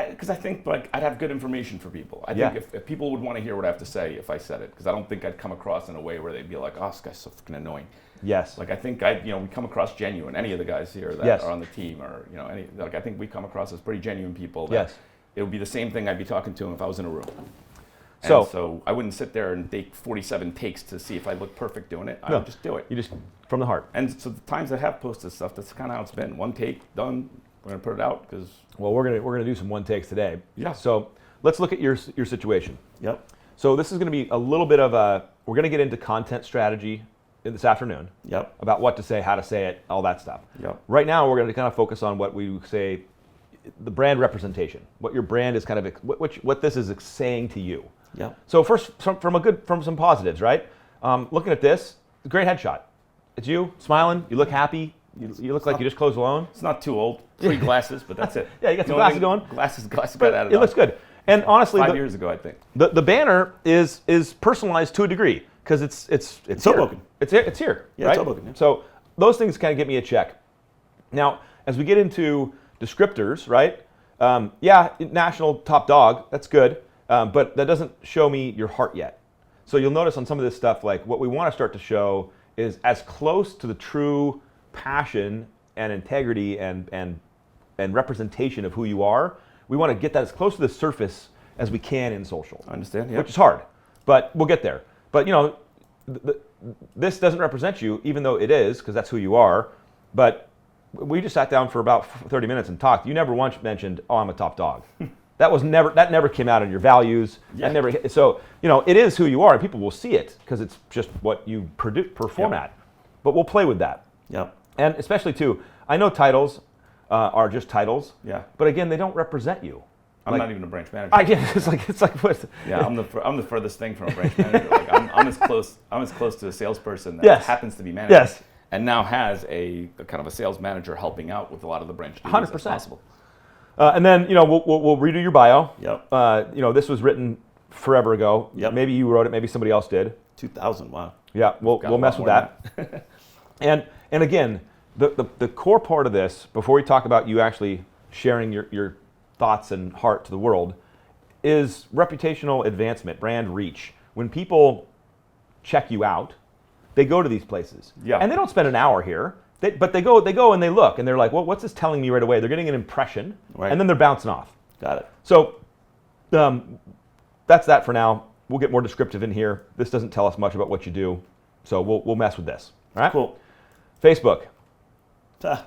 Speaker 3: Because I think like I'd have good information for people. I think if people would want to hear what I have to say if I said it, because I don't think I'd come across in a way where they'd be like, oh, this guy's so freaking annoying.
Speaker 1: Yes.
Speaker 3: Like I think we come across genuine. Any of the guys here that are on the team, or I think we come across as pretty genuine people. That it would be the same thing I'd be talking to them if I was in a room.
Speaker 1: So,
Speaker 3: So I wouldn't sit there and take 47 takes to see if I look perfect doing it. I
Speaker 1: No.
Speaker 3: would just do it.
Speaker 1: you just from the heart.
Speaker 3: And so the times I have posted stuff, that's kind of how it's been. One take, done. We're gonna put it out because.
Speaker 1: Well, we're gonna do some one takes today.
Speaker 3: Yeah.
Speaker 1: So let's look at your situation.
Speaker 3: Yep.
Speaker 1: So this is going to be a little bit of a. We're going to get into content strategy this afternoon
Speaker 3: Yep.
Speaker 1: about what to say, how to say it, all that stuff.
Speaker 3: Yep.
Speaker 1: Right now, we're going to kind of focus on what we say, the brand representation, what your brand is kind of, what this is saying to you.
Speaker 3: Yep.
Speaker 1: So first, from some positives, right? Looking at this, great headshot. It's you smiling. You look happy. You look like you just closed a loan.
Speaker 3: It's not too old. 3 glasses, but that's it.
Speaker 1: Yeah, you got some
Speaker 3: The only
Speaker 1: glasses
Speaker 3: thing-
Speaker 1: going.
Speaker 3: Glasses
Speaker 1: But
Speaker 3: got added
Speaker 1: it
Speaker 3: on.
Speaker 1: looks good. And honestly,
Speaker 3: 5 years ago, I think.
Speaker 1: the banner is personalized to a degree because it's here.
Speaker 3: Hoboken.
Speaker 1: It's here.
Speaker 3: Yeah,
Speaker 1: right?
Speaker 3: it's Hoboken, yeah.
Speaker 1: So those things kind of get me a check. Now, as we get into descriptors, right? National top dog. That's good, but that doesn't show me your heart yet. So you'll notice on some of this stuff, like what we want to start to show is as close to the true passion and integrity and representation of who you are. We want to get that as close to the surface as we can in social.
Speaker 3: I understand. Yeah.
Speaker 1: Which is hard, but we'll get there. But this doesn't represent you, even though it is, because that's who you are. But we just sat down for about 30 minutes and talked. You never once mentioned, "Oh, I'm a top dog." That never came out in your values.
Speaker 3: Yeah.
Speaker 1: So it is who you are, and people will see it because it's just what you perform
Speaker 3: Yep.
Speaker 1: at. But we'll play with that,
Speaker 3: Yep.
Speaker 1: and especially too. I know titles are just titles.
Speaker 3: Yeah.
Speaker 1: But again, they don't represent you.
Speaker 3: I'm
Speaker 1: Like-
Speaker 3: not even a branch manager.
Speaker 1: I get it's like what?
Speaker 3: Yeah, I'm the furthest thing from a branch manager. Like I'm as close to a salesperson that
Speaker 1: Yes.
Speaker 3: happens to be managing.
Speaker 1: Yes.
Speaker 3: And now has a kind of a sales manager helping out with a lot of the branch duties
Speaker 1: 100%.
Speaker 3: as possible.
Speaker 1: And then we'll redo your bio.
Speaker 3: Yep.
Speaker 1: This was written forever ago.
Speaker 3: Yep.
Speaker 1: Maybe you wrote it. Maybe somebody else did.
Speaker 3: 2000. Wow.
Speaker 1: Yeah. We'll
Speaker 3: Got a
Speaker 1: mess
Speaker 3: lot
Speaker 1: with
Speaker 3: more
Speaker 1: that. and again, the core part of this, before we talk about you actually sharing your thoughts and heart to the world, is reputational advancement, brand reach. When people check you out, they go to these places.
Speaker 3: Yeah.
Speaker 1: And they don't spend an hour here. But they go and they look and they're like, well, what's this telling me right away? They're getting an impression,
Speaker 3: Right.
Speaker 1: and then they're bouncing off.
Speaker 3: Got it.
Speaker 1: So that's that for now. We'll get more descriptive in here. This doesn't tell us much about what you do, so we'll mess with this. All right.
Speaker 3: Cool.
Speaker 1: Facebook.
Speaker 3: Ah,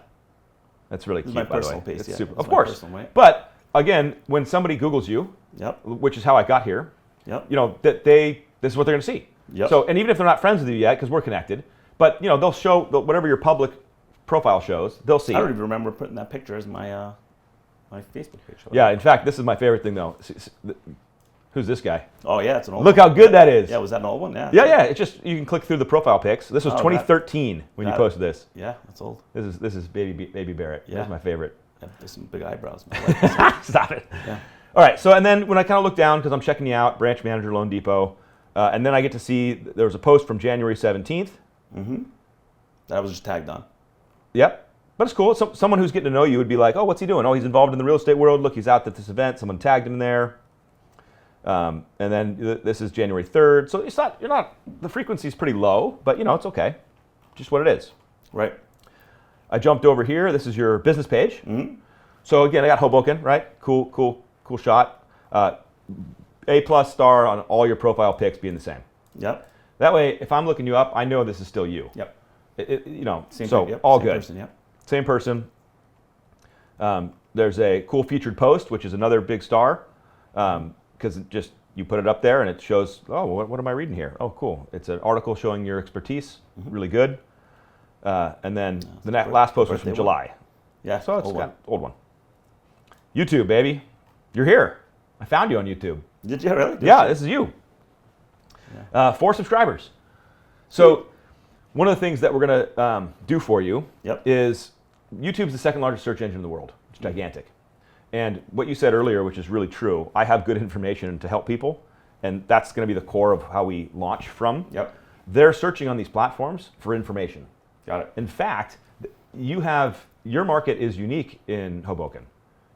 Speaker 1: That's really
Speaker 3: This is
Speaker 1: cute,
Speaker 3: my
Speaker 1: by the
Speaker 3: personal
Speaker 1: way.
Speaker 3: page,
Speaker 1: It's
Speaker 3: yeah.
Speaker 1: super.
Speaker 3: This
Speaker 1: Of
Speaker 3: is my
Speaker 1: course.
Speaker 3: personal, right?
Speaker 1: But again, when somebody Googles you,
Speaker 3: yep.
Speaker 1: which is how I got here,
Speaker 3: Yep.
Speaker 1: that this is what they're going to see.
Speaker 3: Yep.
Speaker 1: So, and even if they're not friends with you yet, because we're connected, but they'll show whatever your public profile shows, they'll see
Speaker 3: I don't
Speaker 1: it.
Speaker 3: even remember putting that picture as my my Facebook page.
Speaker 1: Yeah. In fact, this is my favorite thing though. Who's this guy?
Speaker 3: Oh yeah, it's an old
Speaker 1: Look
Speaker 3: one.
Speaker 1: how good that is.
Speaker 3: Yeah, was that an old one? Yeah.
Speaker 1: Yeah. It's just you can click through the profile pics. This was
Speaker 3: Oh,
Speaker 1: 2013 when you
Speaker 3: got it.
Speaker 1: posted this.
Speaker 3: Yeah, that's old.
Speaker 1: This is baby Barrett.
Speaker 3: Yeah.
Speaker 1: That's my favorite.
Speaker 3: Yeah, there's some big eyebrows. My wife.
Speaker 1: Stop it.
Speaker 3: Yeah.
Speaker 1: All right. So and then when I kind of look down because I'm checking you out, branch manager, Loan Depot, and then I get to see there was a post from January 17th.
Speaker 3: That was just tagged on.
Speaker 1: Yep. But it's cool. Someone who's getting to know you would be like, oh, what's he doing? Oh, he's involved in the real estate world. Look, he's out at this event. Someone tagged him there. And then this is January 3rd. So the frequency's pretty low, but it's okay. Just what it is.
Speaker 3: Right.
Speaker 1: I jumped over here. This is your business page. So again, I got Hoboken, right? Cool shot. A+ star on all your profile pics being the same.
Speaker 3: Yep.
Speaker 1: That way, if I'm looking you up, I know this is still you.
Speaker 3: Yep.
Speaker 1: So
Speaker 3: thing, yep,
Speaker 1: all
Speaker 3: same
Speaker 1: good.
Speaker 3: person, yep.
Speaker 1: Same person. There's a cool featured post, which is another big star, because you put it up there and it shows, oh, what am I reading here? Oh, cool. It's an article showing your expertise, really good. And then the last post was from
Speaker 3: birthday
Speaker 1: July.
Speaker 3: Yeah.
Speaker 1: So it's
Speaker 3: old
Speaker 1: got
Speaker 3: one.
Speaker 1: old one. YouTube, baby. You're here. I found you on YouTube.
Speaker 3: Did you really? Did
Speaker 1: Yeah,
Speaker 3: you?
Speaker 1: this is you. 4 subscribers. So one of the things that we're going to do for you
Speaker 3: Yep.
Speaker 1: is YouTube's the second largest search engine in the world. It's gigantic. And what you said earlier, which is really true, I have good information to help people, and that's going to be the core of how we launch from.
Speaker 3: Yep.
Speaker 1: They're searching on these platforms for information.
Speaker 3: Got it.
Speaker 1: In fact, your market is unique in Hoboken.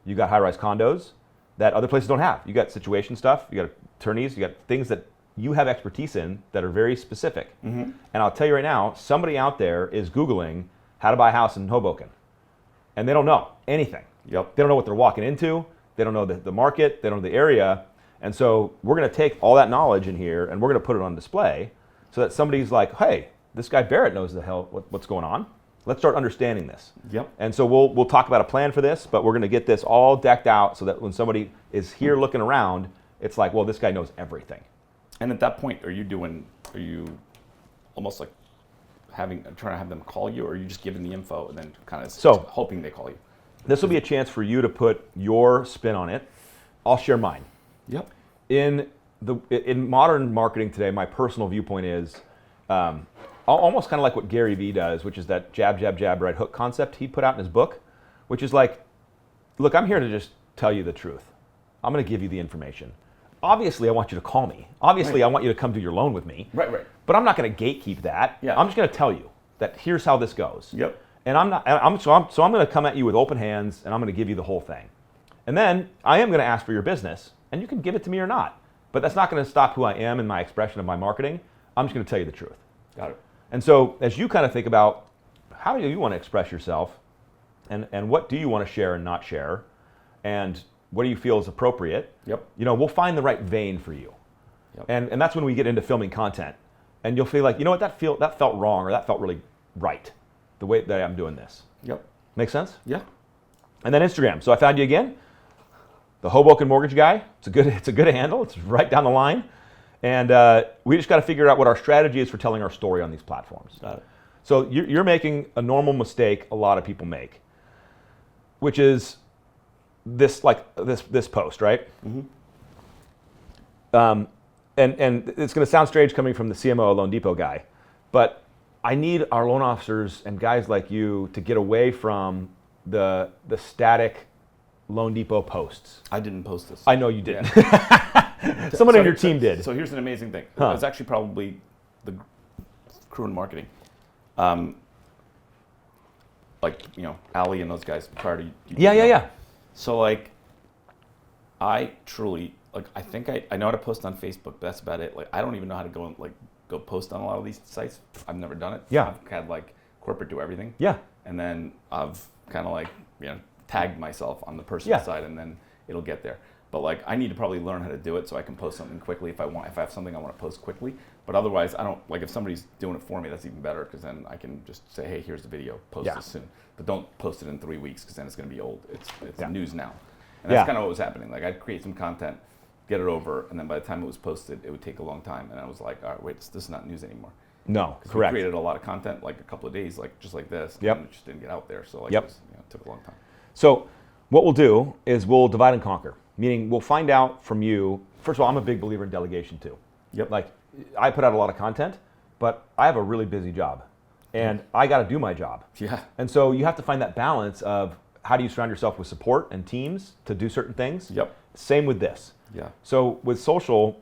Speaker 1: You got high-rise condos that other places don't have. You got situation stuff, you got attorneys, you got things that you have expertise in that are very specific. And I'll tell you right now, somebody out there is Googling how to buy a house in Hoboken, and they don't know anything.
Speaker 3: Yep.
Speaker 1: They don't know what they're walking into. They don't know the market. They don't know the area. And so we're going to take all that knowledge in here and we're going to put it on display so that somebody's like, hey, this guy Barrett knows the hell what's going on. Let's start understanding this.
Speaker 3: Yep.
Speaker 1: And so we'll talk about a plan for this, but we're going to get this all decked out so that when somebody is here looking around, it's like, well, this guy knows everything.
Speaker 3: And at that point, are you almost like trying to have them call you, or are you just giving the info and then kind of hoping they call you?
Speaker 1: This will be a chance for you to put your spin on it. I'll share mine.
Speaker 3: Yep.
Speaker 1: In modern marketing today, my personal viewpoint is almost kind of like what Gary Vee does, which is that jab, jab, jab, right hook concept he put out in his book, which is like, look, I'm here to just tell you the truth. I'm going to give you the information. Obviously, I want you to call me. Obviously,
Speaker 3: Right.
Speaker 1: I want you to come do your loan with me.
Speaker 3: Right.
Speaker 1: But I'm not going to gatekeep that.
Speaker 3: Yeah.
Speaker 1: I'm just going to tell you that here's how this goes.
Speaker 3: Yep.
Speaker 1: And I'm going to come at you with open hands, and I'm going to give you the whole thing. And then I am going to ask for your business, and you can give it to me or not. But that's not going to stop who I am and my expression of my marketing. I'm just going to tell you the truth.
Speaker 3: Got it.
Speaker 1: And so as you kind of think about how do you want to express yourself, and what do you want to share and not share, and what do you feel is appropriate,
Speaker 3: Yep.
Speaker 1: we'll find the right vein for you.
Speaker 3: Yep.
Speaker 1: And that's when we get into filming content. And you'll feel like, you know what, that felt wrong, or that felt really right, the way that I'm doing this.
Speaker 3: Yep.
Speaker 1: Make sense?
Speaker 3: Yeah.
Speaker 1: And then Instagram. So I found you again, the Hoboken Mortgage Guy. It's a good handle. It's right down the line. And we just got to figure out what our strategy is for telling our story on these platforms.
Speaker 3: Got it.
Speaker 1: So you're making a normal mistake a lot of people make, which is this post, right?
Speaker 3: Mm-hmm.
Speaker 1: And it's going to sound strange coming from the CMO of Loan Depot guy, but I need our loan officers and guys like you to get away from the static Loan Depot posts.
Speaker 3: I didn't post this.
Speaker 1: I know you didn't.
Speaker 3: Yeah.
Speaker 1: Someone on your team did.
Speaker 3: So here's an amazing thing.
Speaker 1: Huh.
Speaker 3: It's actually probably the crew in marketing. Like, Ali and those guys prior to you.
Speaker 1: Yeah.
Speaker 3: So like, I truly, like, I think I know how to post on Facebook, but that's about it. Like, I don't even know how to go post on a lot of these sites. I've never done it.
Speaker 1: Yeah.
Speaker 3: I've had like corporate do everything.
Speaker 1: Yeah.
Speaker 3: And then I've kind of like, tagged myself on the personal
Speaker 1: Yeah.
Speaker 3: side, and then it'll get there. But like, I need to probably learn how to do it so I can post something quickly if I have something I want to post quickly. But otherwise, I don't, like, if somebody's doing it for me, that's even better, because then I can just say, hey, here's the video, post
Speaker 1: Yeah.
Speaker 3: this soon. But don't post it in 3 weeks, because then it's going to be old. It's
Speaker 1: Yeah.
Speaker 3: news now. And that's
Speaker 1: Yeah.
Speaker 3: kind of what was happening. Like, I'd create some content, get it over, and then by the time it was posted, it would take a long time. And I was like, all right, wait, this is not news anymore.
Speaker 1: No,
Speaker 3: 'Cause
Speaker 1: correct.
Speaker 3: we created a lot of content, like a couple of days, like just like this.
Speaker 1: Yep.
Speaker 3: And it just didn't get out there. So like,
Speaker 1: Yep.
Speaker 3: it took a long time.
Speaker 1: So what we'll do is we'll divide and conquer, meaning we'll find out from you. First of all, I'm a big believer in delegation too.
Speaker 3: Yep.
Speaker 1: Like, I put out a lot of content, but I have a really busy job, and I got to do my job.
Speaker 3: Yeah.
Speaker 1: And so you have to find that balance of how do you surround yourself with support and teams to do certain things.
Speaker 3: Yep.
Speaker 1: Same with this.
Speaker 3: Yeah.
Speaker 1: So with social,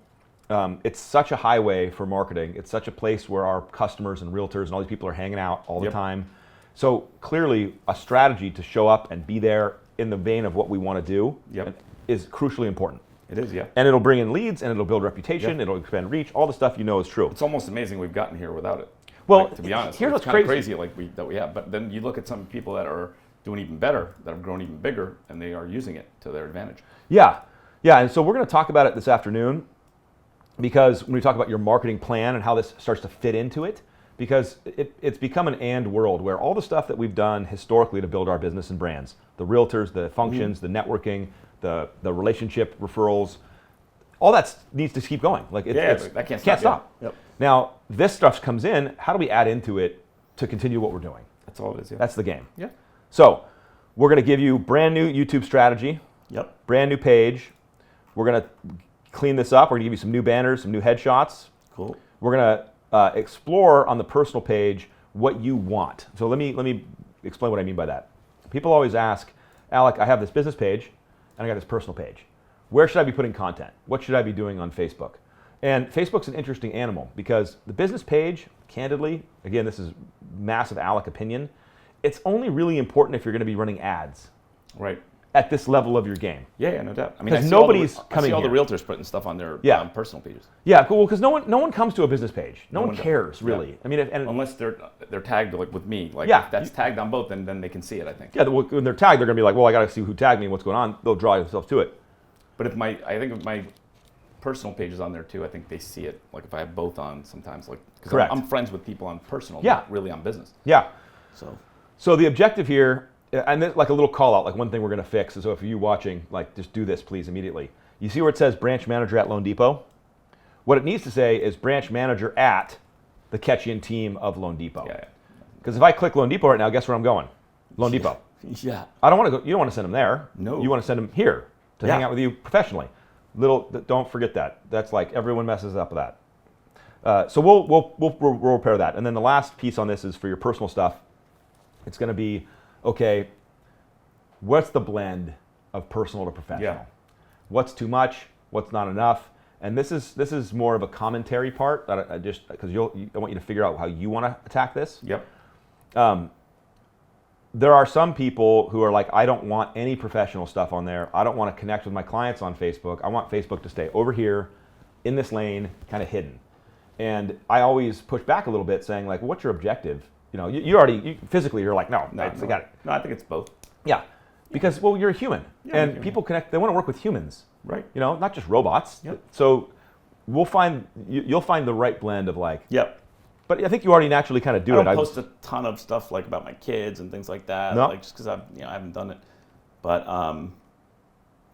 Speaker 1: it's such a highway for marketing. It's such a place where our customers and realtors and all these people are hanging out all the
Speaker 3: Yep.
Speaker 1: time. So clearly, a strategy to show up and be there in the vein of what we want to do
Speaker 3: Yep.
Speaker 1: is crucially important.
Speaker 3: It is, yeah.
Speaker 1: And it'll bring in leads, and it'll build reputation,
Speaker 3: Yep.
Speaker 1: it'll expand reach, all the stuff you know is true.
Speaker 3: It's almost amazing we've gotten here without it.
Speaker 1: Well,
Speaker 3: Like, to be honest,
Speaker 1: here's
Speaker 3: it's
Speaker 1: what's
Speaker 3: kind of
Speaker 1: crazy.
Speaker 3: crazy that we have. But then you look at some people that are doing even better, that have grown even bigger, and they are using it to their advantage.
Speaker 1: Yeah, and so we're going to talk about it this afternoon, because when we talk about your marketing plan and how this starts to fit into it, because it's become an and world where all the stuff that we've done historically to build our business and brands, the realtors, the functions, the networking, the relationship referrals, all that needs to keep going. Like
Speaker 3: That can't
Speaker 1: stop.
Speaker 3: Yep.
Speaker 1: Now, this stuff comes in, how do we add into it to continue what we're doing?
Speaker 3: That's all it is, yeah.
Speaker 1: That's the game.
Speaker 3: Yeah.
Speaker 1: So we're going to give you brand new YouTube strategy,
Speaker 3: Yep.
Speaker 1: brand new page. We're going to clean this up. We're going to give you some new banners, some new headshots.
Speaker 3: Cool.
Speaker 1: We're going to explore on the personal page what you want. So let me explain what I mean by that. People always ask, Alec, I have this business page and I got this personal page. Where should I be putting content? What should I be doing on Facebook? And Facebook's an interesting animal because the business page, candidly, again, this is massive Alec opinion, it's only really important if you're going to be running ads
Speaker 3: Right.
Speaker 1: at this level of your game.
Speaker 3: Yeah, no doubt. I mean,
Speaker 1: 'Cause
Speaker 3: I see all the-
Speaker 1: nobody's
Speaker 3: I
Speaker 1: coming
Speaker 3: see all the
Speaker 1: here.
Speaker 3: realtors putting stuff on their
Speaker 1: Yeah.
Speaker 3: personal pages.
Speaker 1: Yeah, cool. Because no one comes to a business page. No one
Speaker 3: one does.
Speaker 1: cares really.
Speaker 3: Yeah.
Speaker 1: I mean, and
Speaker 3: Unless they're tagged like with me. Like,
Speaker 1: Yeah.
Speaker 3: if that's tagged on both, then they can see it, I think.
Speaker 1: yeah, when they're tagged, they're gonna be like, well, I got to see who tagged me and what's going on. They'll draw themselves to it.
Speaker 3: But if I think if my personal pages on there too, I think they see it. Like if I have both on sometimes, like, because
Speaker 1: Correct.
Speaker 3: I'm friends with people on personal,
Speaker 1: Yeah.
Speaker 3: not really on business.
Speaker 1: Yeah.
Speaker 3: So
Speaker 1: The objective here, and this, like a little call out, like one thing we're going to fix is, so if you watching, like just do this please immediately. You see where it says branch manager at Loan Depot? What it needs to say is branch manager at the Ketchian team of Loan Depot.
Speaker 3: yeah.
Speaker 1: Because if I click Loan Depot right now, guess where I'm going? Loan Depot.
Speaker 3: Yeah.
Speaker 1: I don't want to go. You don't want to send them there.
Speaker 3: No.
Speaker 1: You want to send them here to
Speaker 3: Yeah.
Speaker 1: hang out with you professionally. Don't forget that. That's like everyone messes up with that. So we'll repair that. And then the last piece on this is for your personal stuff. It's going to be, okay, what's the blend of personal to professional?
Speaker 3: Yeah.
Speaker 1: What's too much? What's not enough? And this is more of a commentary part that I just because I want you to figure out how you want to attack this.
Speaker 3: Yep.
Speaker 1: There are some people who are like, I don't want any professional stuff on there. I don't want to connect with my clients on Facebook. I want Facebook to stay over here in this lane, kind of hidden. And I always push back a little bit saying like, what's your objective? You know, you already physically, you're like, no, I got it.
Speaker 3: No, I think it's both.
Speaker 1: Yeah. Because, well, you're a human.
Speaker 3: Yeah,
Speaker 1: and
Speaker 3: I'm a
Speaker 1: people connect, they want to work with humans.
Speaker 3: Right.
Speaker 1: You know, not just robots.
Speaker 3: Yep.
Speaker 1: So you'll find the right blend of like,
Speaker 3: Yep.
Speaker 1: but I think you already naturally kind of do
Speaker 3: I
Speaker 1: it.
Speaker 3: don't post a ton of stuff like about my kids and things like that.
Speaker 1: No.
Speaker 3: Like just because I haven't done it. But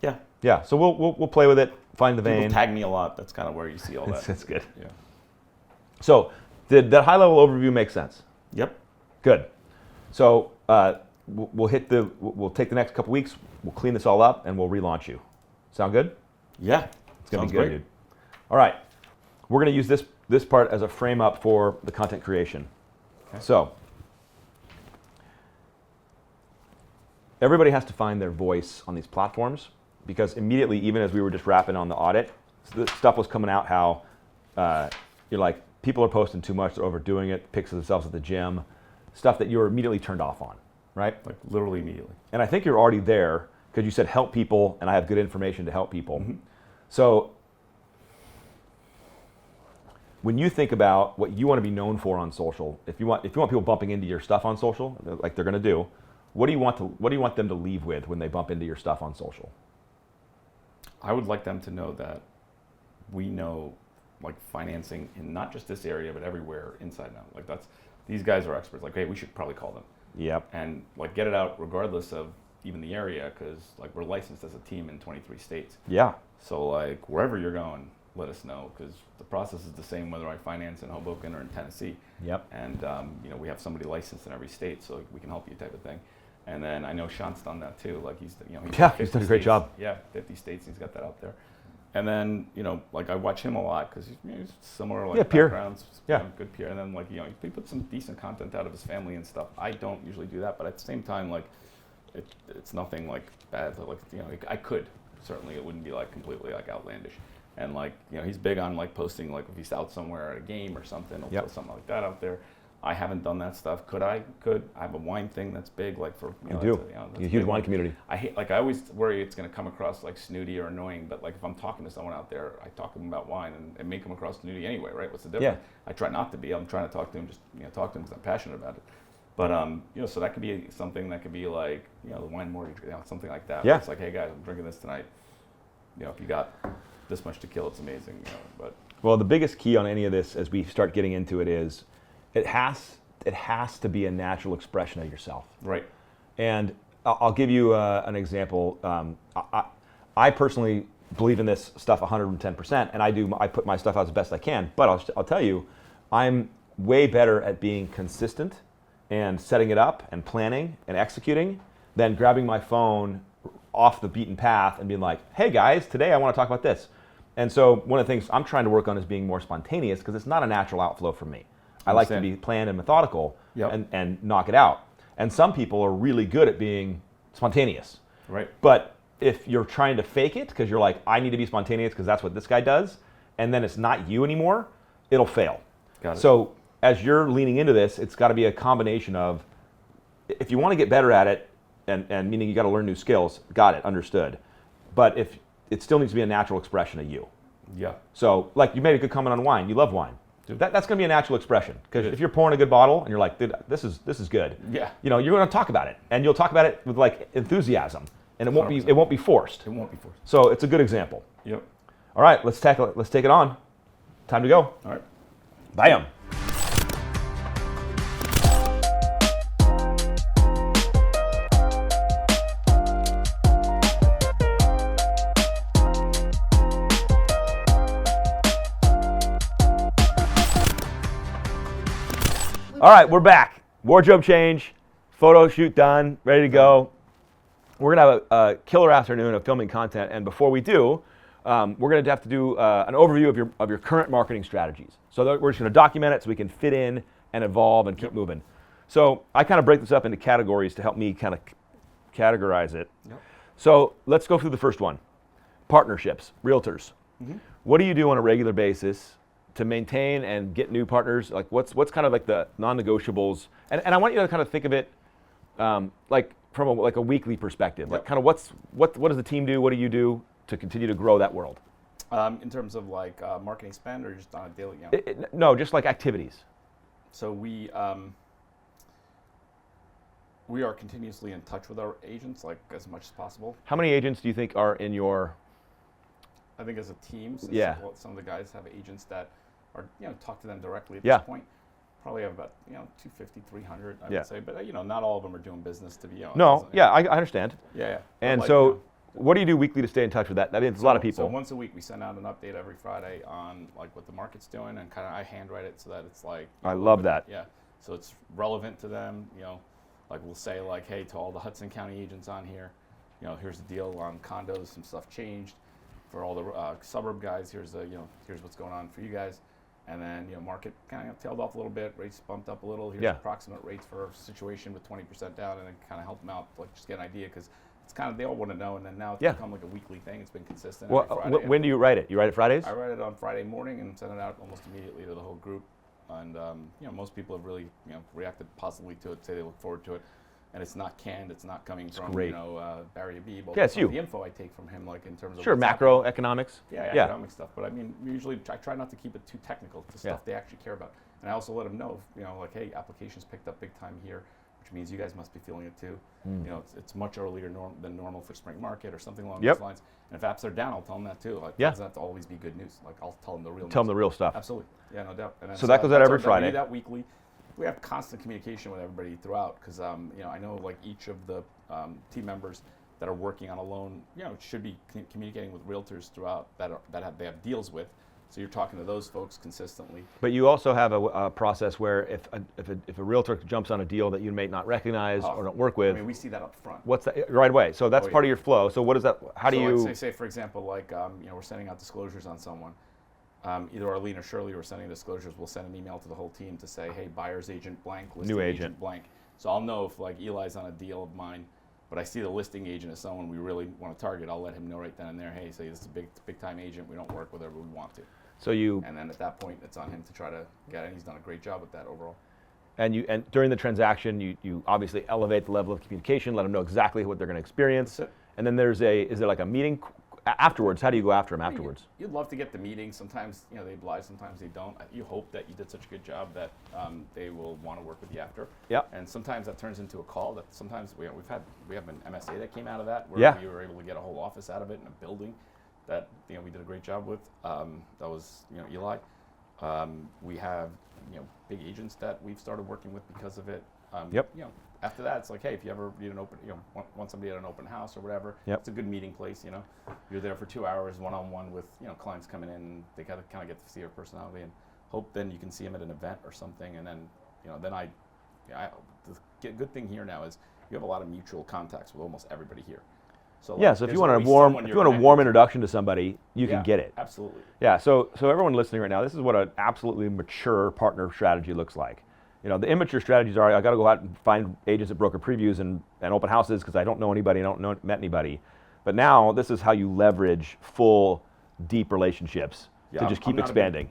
Speaker 3: yeah.
Speaker 1: Yeah. So we'll play with it, find the
Speaker 3: People
Speaker 1: vein.
Speaker 3: tag me a lot. That's kind of where you see all that.
Speaker 1: It's good.
Speaker 3: Yeah.
Speaker 1: So did that high level overview make sense?
Speaker 3: Yep.
Speaker 1: Good. So we'll take the next couple weeks. We'll clean this all up and we'll relaunch you. Sound good?
Speaker 3: Yeah.
Speaker 1: It's gonna
Speaker 3: Sounds
Speaker 1: be good,
Speaker 3: great.
Speaker 1: dude. All right. We're gonna use this part as a frame up for the content creation.
Speaker 3: Okay.
Speaker 1: So everybody has to find their voice on these platforms because immediately, even as we were just wrapping on the audit, the stuff was coming out how you're like, people are posting too much, they're overdoing it, pics of themselves at the gym, stuff that you're immediately turned off on, right?
Speaker 3: Like literally immediately.
Speaker 1: And I think you're already there because you said help people and I have good information to help people.
Speaker 3: Mm-hmm.
Speaker 1: So when you think about what you want to be known for on social, if you want people bumping into your stuff on social, like they're going to do, what do you want them to leave with when they bump into your stuff on social?
Speaker 3: I would like them to know that we know like financing in not just this area but everywhere inside and out. Like these guys are experts. Like, hey, we should probably call them.
Speaker 1: Yep.
Speaker 3: And like get it out regardless of even the area because like we're licensed as a team in 23 states.
Speaker 1: Yeah.
Speaker 3: So like wherever you're going, let us know because the process is the same whether I finance in Hoboken or in Tennessee.
Speaker 1: Yep.
Speaker 3: And we have somebody licensed in every state so we can help you type of thing. And then I know Sean's done that too. Like he's
Speaker 1: Yeah,
Speaker 3: in
Speaker 1: he's
Speaker 3: 50
Speaker 1: done a great
Speaker 3: states.
Speaker 1: job.
Speaker 3: Yeah, 50 states. He's got that out there. And then like I watch him a lot because he's similar like
Speaker 1: peer.
Speaker 3: backgrounds.
Speaker 1: Yeah.
Speaker 3: Good peer. And then like he puts some decent content out of his family and stuff. I don't usually do that, but at the same time like it's nothing like bad. Like I could certainly it wouldn't be like completely like outlandish. And like he's big on like posting like if he's out somewhere at a game or something, he'll
Speaker 1: Yep.
Speaker 3: post something like that out there. I haven't done that stuff. Could I? Could. I have a wine thing that's big, like for
Speaker 1: You do.
Speaker 3: that's
Speaker 1: You're a
Speaker 3: a
Speaker 1: huge
Speaker 3: big
Speaker 1: wine
Speaker 3: one.
Speaker 1: community.
Speaker 3: I hate. Like I always worry it's going to come across like snooty or annoying. But like if I'm talking to someone out there, I talk to them about wine, and it may come across snooty anyway, right? What's the difference?
Speaker 1: Yeah.
Speaker 3: I try not to be. I'm trying to talk to them, just talk to them because I'm passionate about it. But so that could be something that could be like the wine mortgage, something like that.
Speaker 1: Yeah.
Speaker 3: It's like, hey guys, I'm drinking this tonight. If you got this much to kill, it's amazing. But
Speaker 1: Well, the biggest key on any of this as we start getting into it is it has to be a natural expression of yourself.
Speaker 3: right.
Speaker 1: And I'll give you an example. I personally believe in this stuff 110%, and I put my stuff out as best I can. But I'll tell you, I'm way better at being consistent and setting it up and planning and executing than grabbing my phone off the beaten path and being like, hey guys, today I want to talk about this. And so one of the things I'm trying to work on is being more spontaneous because it's not a natural outflow for me. I like to be planned and methodical
Speaker 3: Yep.
Speaker 1: and knock it out. And some people are really good at being spontaneous.
Speaker 3: Right.
Speaker 1: But if you're trying to fake it because you're like, I need to be spontaneous because that's what this guy does, and then it's not you anymore, it'll fail.
Speaker 3: Got it.
Speaker 1: So as you're leaning into this, it's got to be a combination of, if you want to get better at it, and meaning you got to learn new skills, got it, understood. But if it still needs to be a natural expression of you.
Speaker 3: Yeah.
Speaker 1: So like you made a good comment on wine, you love wine. That's going to be a natural expression because if you're pouring a good bottle and you're like, dude, this is good.
Speaker 3: Yeah.
Speaker 1: You're going to talk about it, and you'll talk about it with like enthusiasm, and it won't
Speaker 3: 100%.
Speaker 1: be forced.
Speaker 3: It won't be forced.
Speaker 1: So it's a good example.
Speaker 3: Yep.
Speaker 1: All right, let's tackle it. Let's take it on. Time to go.
Speaker 3: All right.
Speaker 1: Bam. All right, we're back. Wardrobe change, photo shoot done, ready to go. We're gonna have a killer afternoon of filming content, and before we do, we're gonna have to do an overview of your current marketing strategies. So we're just gonna document it so we can fit in and evolve and keep moving. So I kind of break this up into categories to help me kind of categorize it.
Speaker 3: Yep.
Speaker 1: So let's go through the first one: partnerships, realtors. What do you do on a regular basis to maintain and get new partners? Like what's kind of like the non-negotiables? And I want you to kind of think of it like from a weekly perspective. Like kind of what does the team do? What do you do to continue to grow that world?
Speaker 3: In terms of like marketing spend, or just on a daily,
Speaker 1: No, just like activities.
Speaker 3: So we are continuously in touch with our agents, like as much as possible.
Speaker 1: How many agents do you think are in your?
Speaker 3: I think as a team, since
Speaker 1: Yeah.
Speaker 3: some of the guys have agents that are, talk to them directly at
Speaker 1: Yeah.
Speaker 3: this point. Probably have about 250, 300, I
Speaker 1: Yeah.
Speaker 3: would say, but not all of them are doing business to be.
Speaker 1: No, yeah, I understand.
Speaker 3: Yeah.
Speaker 1: And
Speaker 3: But,
Speaker 1: so, what do you do weekly to stay in touch with that? I mean, it's a lot of people.
Speaker 3: So once a week we send out an update every Friday on like what the market's doing, and kind of I handwrite it so that it's like.
Speaker 1: I love that.
Speaker 3: Yeah. So it's relevant to them. Like we'll say like, hey, to all the Hudson County agents on here, here's the deal on condos. Some stuff changed. For all the suburb guys, here's what's going on for you guys. And then, market kind of tailed off a little bit, rates bumped up a little. Here's approximate rates for a situation with 20% down, and then kind of help them out, like just get an idea, because it's kind of, they all want to know, and then now it's become like a weekly thing. It's been consistent.
Speaker 1: Well,
Speaker 3: every Friday.
Speaker 1: when do you write it? You write it Fridays?
Speaker 3: I write it on Friday morning and send it out almost immediately to the whole group. And, most people have really, reacted positively to it, say they look forward to it. And it's not canned. It's not coming from
Speaker 1: great.
Speaker 3: Barry Abib.
Speaker 1: Yeah, it's you.
Speaker 3: The info I take from him, like in terms of
Speaker 1: Sure,
Speaker 3: what's happening.
Speaker 1: macroeconomics.
Speaker 3: Yeah, economic stuff. But I mean, usually I try not to keep it too technical to stuff they actually care about. And I also let them know, like, hey, applications picked up big time here, which means you guys must be feeling it too. It's much earlier than normal for spring market or something along those lines. And if apps are down, I'll tell them that too. Like, it doesn't have to always be good news. Like, I'll tell them the real news.
Speaker 1: Tell them the real stuff.
Speaker 3: Absolutely. Yeah, no doubt. And
Speaker 1: So that goes out every Friday.
Speaker 3: We do that weekly. We have constant communication with everybody throughout, because I know like each of the team members that are working on a loan, should be communicating with realtors throughout they have deals with. So you're talking to those folks consistently.
Speaker 1: But you also have a process where if a realtor jumps on a deal that you may not recognize or don't work with,
Speaker 3: I mean, we see that up front.
Speaker 1: what's that right away? So that's part of your flow. So what is that? How do you?
Speaker 3: Like say for example, like we're sending out disclosures on someone. Either Arlene or Shirley were sending disclosures. We'll send an email to the whole team to say, hey, buyer's agent blank, listing
Speaker 1: New
Speaker 3: agent
Speaker 1: agent
Speaker 3: blank. So I'll know if like Eli's on a deal of mine, but I see the listing agent as someone we really want to target. I'll let him know right then and there, hey, say this is a big time agent. We don't work with her, but we want to.
Speaker 1: So you.
Speaker 3: And then at that point, it's on him to try to get it. And he's done a great job with that overall.
Speaker 1: And during the transaction, you obviously elevate the level of communication, let them know exactly what they're going to experience.
Speaker 3: That's it.
Speaker 1: And then is there like a meeting afterwards? How do you go after them afterwards?
Speaker 3: You'd love to get the meeting. Sometimes they oblige, sometimes they don't. You hope that you did such a good job that they will want to work with you after.
Speaker 1: Yeah.
Speaker 3: And sometimes that turns into a call. That sometimes we have an MSA that came out of that, where we were able to get a whole office out of it in a building that we did a great job with. That was Eli. We have big agents that we've started working with because of it. After that, it's like, hey, if you ever need want somebody at an open house or whatever, it's a good meeting place. You're there for 2 hours, one-on-one with clients coming in. They kind of get to see your personality, and hope then you can see them at an event or something. And then the good thing here now is you have a lot of mutual contacts with almost everybody here. So
Speaker 1: So if you want a warm introduction to somebody, you can get it.
Speaker 3: Absolutely.
Speaker 1: Yeah. So everyone listening right now, this is what an absolutely mature partner strategy looks like. The immature strategies are I got to go out and find agents at broker previews and open houses because I don't know anybody, met anybody. But now this is how you leverage full, deep relationships to just keep expanding.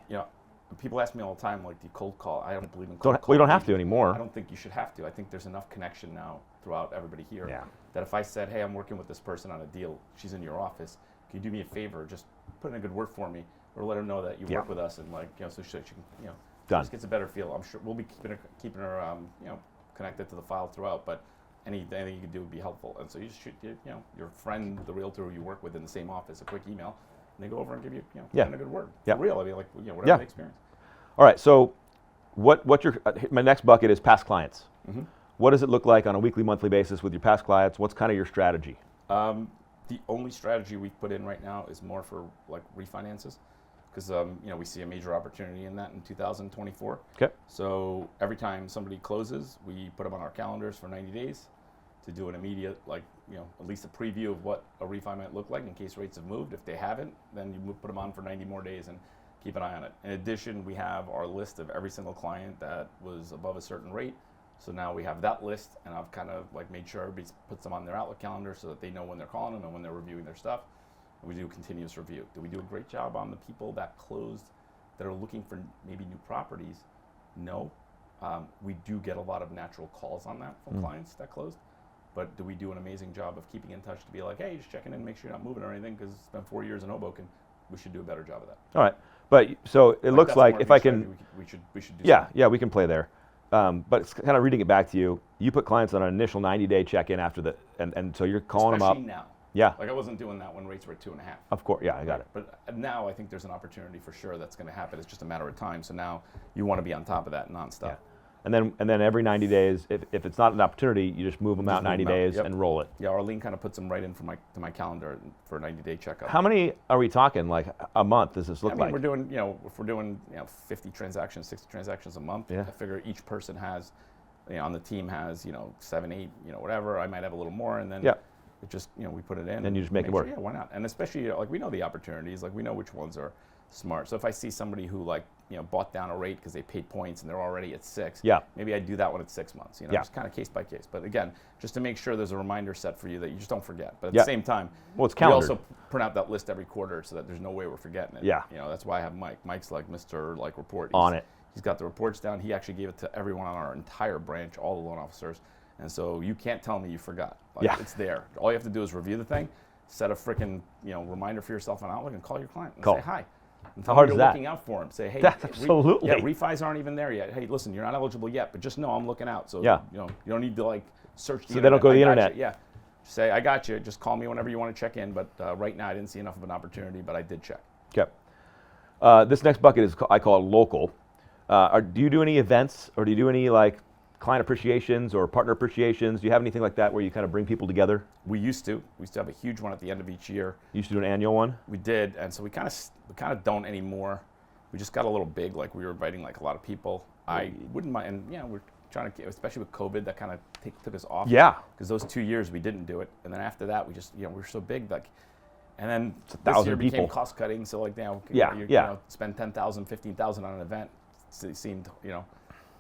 Speaker 3: People ask me all the time, like, do you cold call? I don't believe in cold call.
Speaker 1: We don't have to anymore.
Speaker 3: I don't think you should have to. I think there's enough connection now throughout everybody here that if I said, hey, I'm working with this person on a deal, she's in your office, can you do me a favor, just put in a good word for me, or let her know that you work with us, and so she can, just gets a better feel. I'm sure we'll be keeping her, connected to the file throughout, but anything you can do would be helpful. And so you just shoot, your friend, the realtor who you work with in the same office, a quick email. they go over and give you,
Speaker 1: Yeah.
Speaker 3: a good word.
Speaker 1: Yeah.
Speaker 3: For real. I mean, like, whatever
Speaker 1: Yeah.
Speaker 3: the experience.
Speaker 1: All right. So, what's your my next bucket is past clients.
Speaker 3: Mm-hmm.
Speaker 1: What does it look like on a weekly, monthly basis with your past clients? What's kind of your strategy?
Speaker 3: The only strategy we've put in right now is more for like refinances, because we see a major opportunity in that in 2024.
Speaker 1: Okay.
Speaker 3: So every time somebody closes, we put them on our calendars for 90 days to do an immediate, at least a preview of what a refi might look like in case rates have moved. If they haven't, then you put them on for 90 more days and keep an eye on it. In addition, we have our list of every single client that was above a certain rate. So now we have that list, and I've kind of like made sure everybody puts them on their Outlook calendar so that they know when they're calling them and when they're reviewing their stuff. And we do continuous review. Do we do a great job on the people that closed that are looking for maybe new properties? No. We do get a lot of natural calls on that from clients that closed. But do we do an amazing job of keeping in touch to be like, hey, just checking in, make sure you're not moving or anything, because it's been 4 years in Hoboken. We should do a better job of that.
Speaker 1: All right. But so it looks
Speaker 3: that's
Speaker 1: like
Speaker 3: more of
Speaker 1: if
Speaker 3: your
Speaker 1: I can,
Speaker 3: strategy we should do.
Speaker 1: yeah,
Speaker 3: something.
Speaker 1: yeah, we can play there. But it's kind of reading it back to you. You put clients on an initial 90-day check-in after the, and so you're calling them up.
Speaker 3: Especially now.
Speaker 1: Yeah,
Speaker 3: Like I wasn't doing that when rates were at 2.5.
Speaker 1: of course. Yeah, I got it.
Speaker 3: But now I think there's an opportunity for sure that's going to happen. It's just a matter of time. So now you want to be on top of that nonstop.
Speaker 1: Yeah. And then every 90 days, if it's not an opportunity, you just move them out
Speaker 3: move
Speaker 1: 90
Speaker 3: them out,
Speaker 1: days
Speaker 3: yep.
Speaker 1: and roll it.
Speaker 3: Yeah, Arlene kind of puts them right in for my calendar for a 90-day checkup.
Speaker 1: How many are we talking? Like a month? Does this look
Speaker 3: I mean,
Speaker 1: like?
Speaker 3: we're doing, if we're doing 50 transactions, 60 transactions a month,
Speaker 1: Yeah.
Speaker 3: I figure each person has, on the team has, 7, 8, whatever. I might have a little more, and then
Speaker 1: Yeah.
Speaker 3: it just, we put it in.
Speaker 1: And you just make it
Speaker 3: sure,
Speaker 1: work.
Speaker 3: Yeah, why not? And especially, like, we know the opportunities, like, we know which ones are smart. So if I see somebody who, like, bought down a rate because they paid points and they're already at 6,
Speaker 1: Yeah.
Speaker 3: maybe I do that one at 6 months,
Speaker 1: Yeah.
Speaker 3: just kind of case by case. But again, just to make sure there's a reminder set for you that you just don't forget. But at
Speaker 1: Yeah.
Speaker 3: the same time,
Speaker 1: Well, it's
Speaker 3: we
Speaker 1: calendared.
Speaker 3: also print out that list every quarter so that there's no way we're forgetting it.
Speaker 1: Yeah.
Speaker 3: That's why I have Mike. Mike's like Mr. Like report.
Speaker 1: On it.
Speaker 3: He's got the reports down. He actually gave it to everyone on our entire branch, all the loan officers. And so you can't tell me you forgot. Like,
Speaker 1: Yeah.
Speaker 3: It's there. All you have to do is review the thing, set a freaking reminder for yourself on Outlook, and call your client and
Speaker 1: Call.
Speaker 3: say hi. And
Speaker 1: How
Speaker 3: tell
Speaker 1: hard
Speaker 3: them
Speaker 1: is
Speaker 3: you're
Speaker 1: that?
Speaker 3: looking out for him. Say, hey,
Speaker 1: That's absolutely.
Speaker 3: yeah, refis aren't even there yet. Hey, listen, you're not eligible yet, but just know I'm looking out. So
Speaker 1: Yeah.
Speaker 3: you don't need to like search the
Speaker 1: So they don't go to the
Speaker 3: I got
Speaker 1: internet.
Speaker 3: you. Yeah. Say, I got you. Just call me whenever you want to check in. But right now, I didn't see enough of an opportunity, but I did check.
Speaker 1: Okay. This next bucket is I call it local. Do you do any events, or do you do any like client appreciations or partner appreciations? Do you have anything like that where you kind of bring people together?
Speaker 3: We used to have a huge one at the end of each year.
Speaker 1: You used to do an annual one.
Speaker 3: We did, and so we kind of don't anymore. We just got a little big. Like we were inviting like a lot of people. I wouldn't mind, and we're trying to, especially with COVID, that kind of took us off.
Speaker 1: Yeah.
Speaker 3: Because those 2 years we didn't do it, and then after that we just we were so big like, and then
Speaker 1: It's
Speaker 3: this
Speaker 1: 1,000
Speaker 3: year became
Speaker 1: people.
Speaker 3: cost cutting. So like now,
Speaker 1: Yeah, yeah.
Speaker 3: spend 10,000, 15,000 on an event. It seemed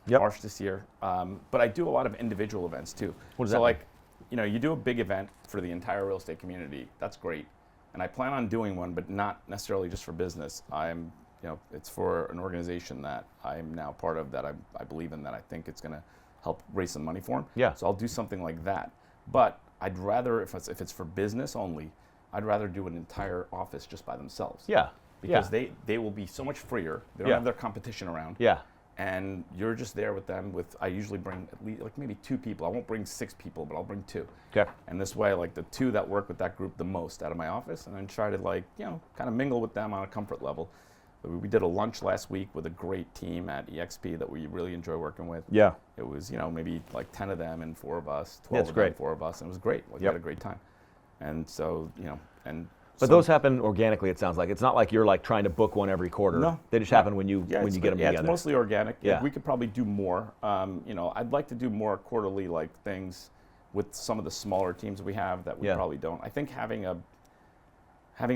Speaker 1: Yep.
Speaker 3: harsh this year. But I do a lot of individual events too.
Speaker 1: What does
Speaker 3: so
Speaker 1: that
Speaker 3: like, you do a big event for the entire real estate community. That's great. And I plan on doing one, but not necessarily just for business. It's for an organization that I'm now part of, that I believe in, that I think it's going to help raise some money for them.
Speaker 1: Yeah.
Speaker 3: So I'll do something like that. But I'd rather, if it's for business only, I'd rather do an entire office just by themselves.
Speaker 1: Yeah.
Speaker 3: Because
Speaker 1: yeah.
Speaker 3: they will be so much freer. They don't
Speaker 1: Yeah.
Speaker 3: have their competition around.
Speaker 1: Yeah.
Speaker 3: And you're just there with them. I usually bring at least like maybe 2 people. I won't bring 6 people, but I'll bring 2.
Speaker 1: Okay.
Speaker 3: And this way, like the 2 that work with that group the most out of my office, and then try to kind of mingle with them on a comfort level. We did a lunch last week with a great team at EXP that we really enjoy working with.
Speaker 1: Yeah.
Speaker 3: It was maybe like 10 of them and 4 of us, 12
Speaker 1: That's
Speaker 3: of
Speaker 1: great.
Speaker 3: them, 4 of us, and it was great. Like, we
Speaker 1: Yep.
Speaker 3: had a great time. And so
Speaker 1: But those happen organically. It sounds like it's not like you're like trying to book one every quarter.
Speaker 3: No.
Speaker 1: They just happen when you
Speaker 3: it's
Speaker 1: get them together.
Speaker 3: it's mostly organic.
Speaker 1: Yeah.
Speaker 3: We could probably do more. I'd like to do more quarterly like things with some of the smaller teams we have that we
Speaker 1: Yeah.
Speaker 3: probably don't. I think having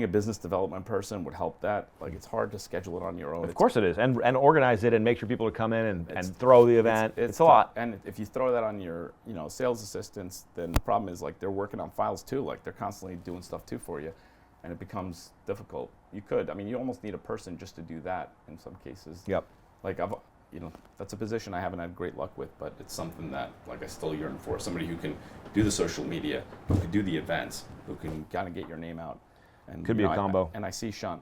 Speaker 3: a business development person would help that. Like it's hard to schedule it on your own.
Speaker 1: Of course it is, and organize it and make sure people are coming and
Speaker 3: It's-
Speaker 1: throw the event. It's a
Speaker 3: tough.
Speaker 1: lot.
Speaker 3: And if you throw that on your sales assistants, then the problem is like they're working on files too. Like they're constantly doing stuff too for you, and it becomes difficult. You almost need a person just to do that in some cases.
Speaker 1: Yep.
Speaker 3: Like that's a position I haven't had great luck with, but it's something that like I still yearn for. Somebody who can do the social media, who can do the events, who can kind of get your name out. And
Speaker 1: Could be a combo.
Speaker 3: And I see Sean,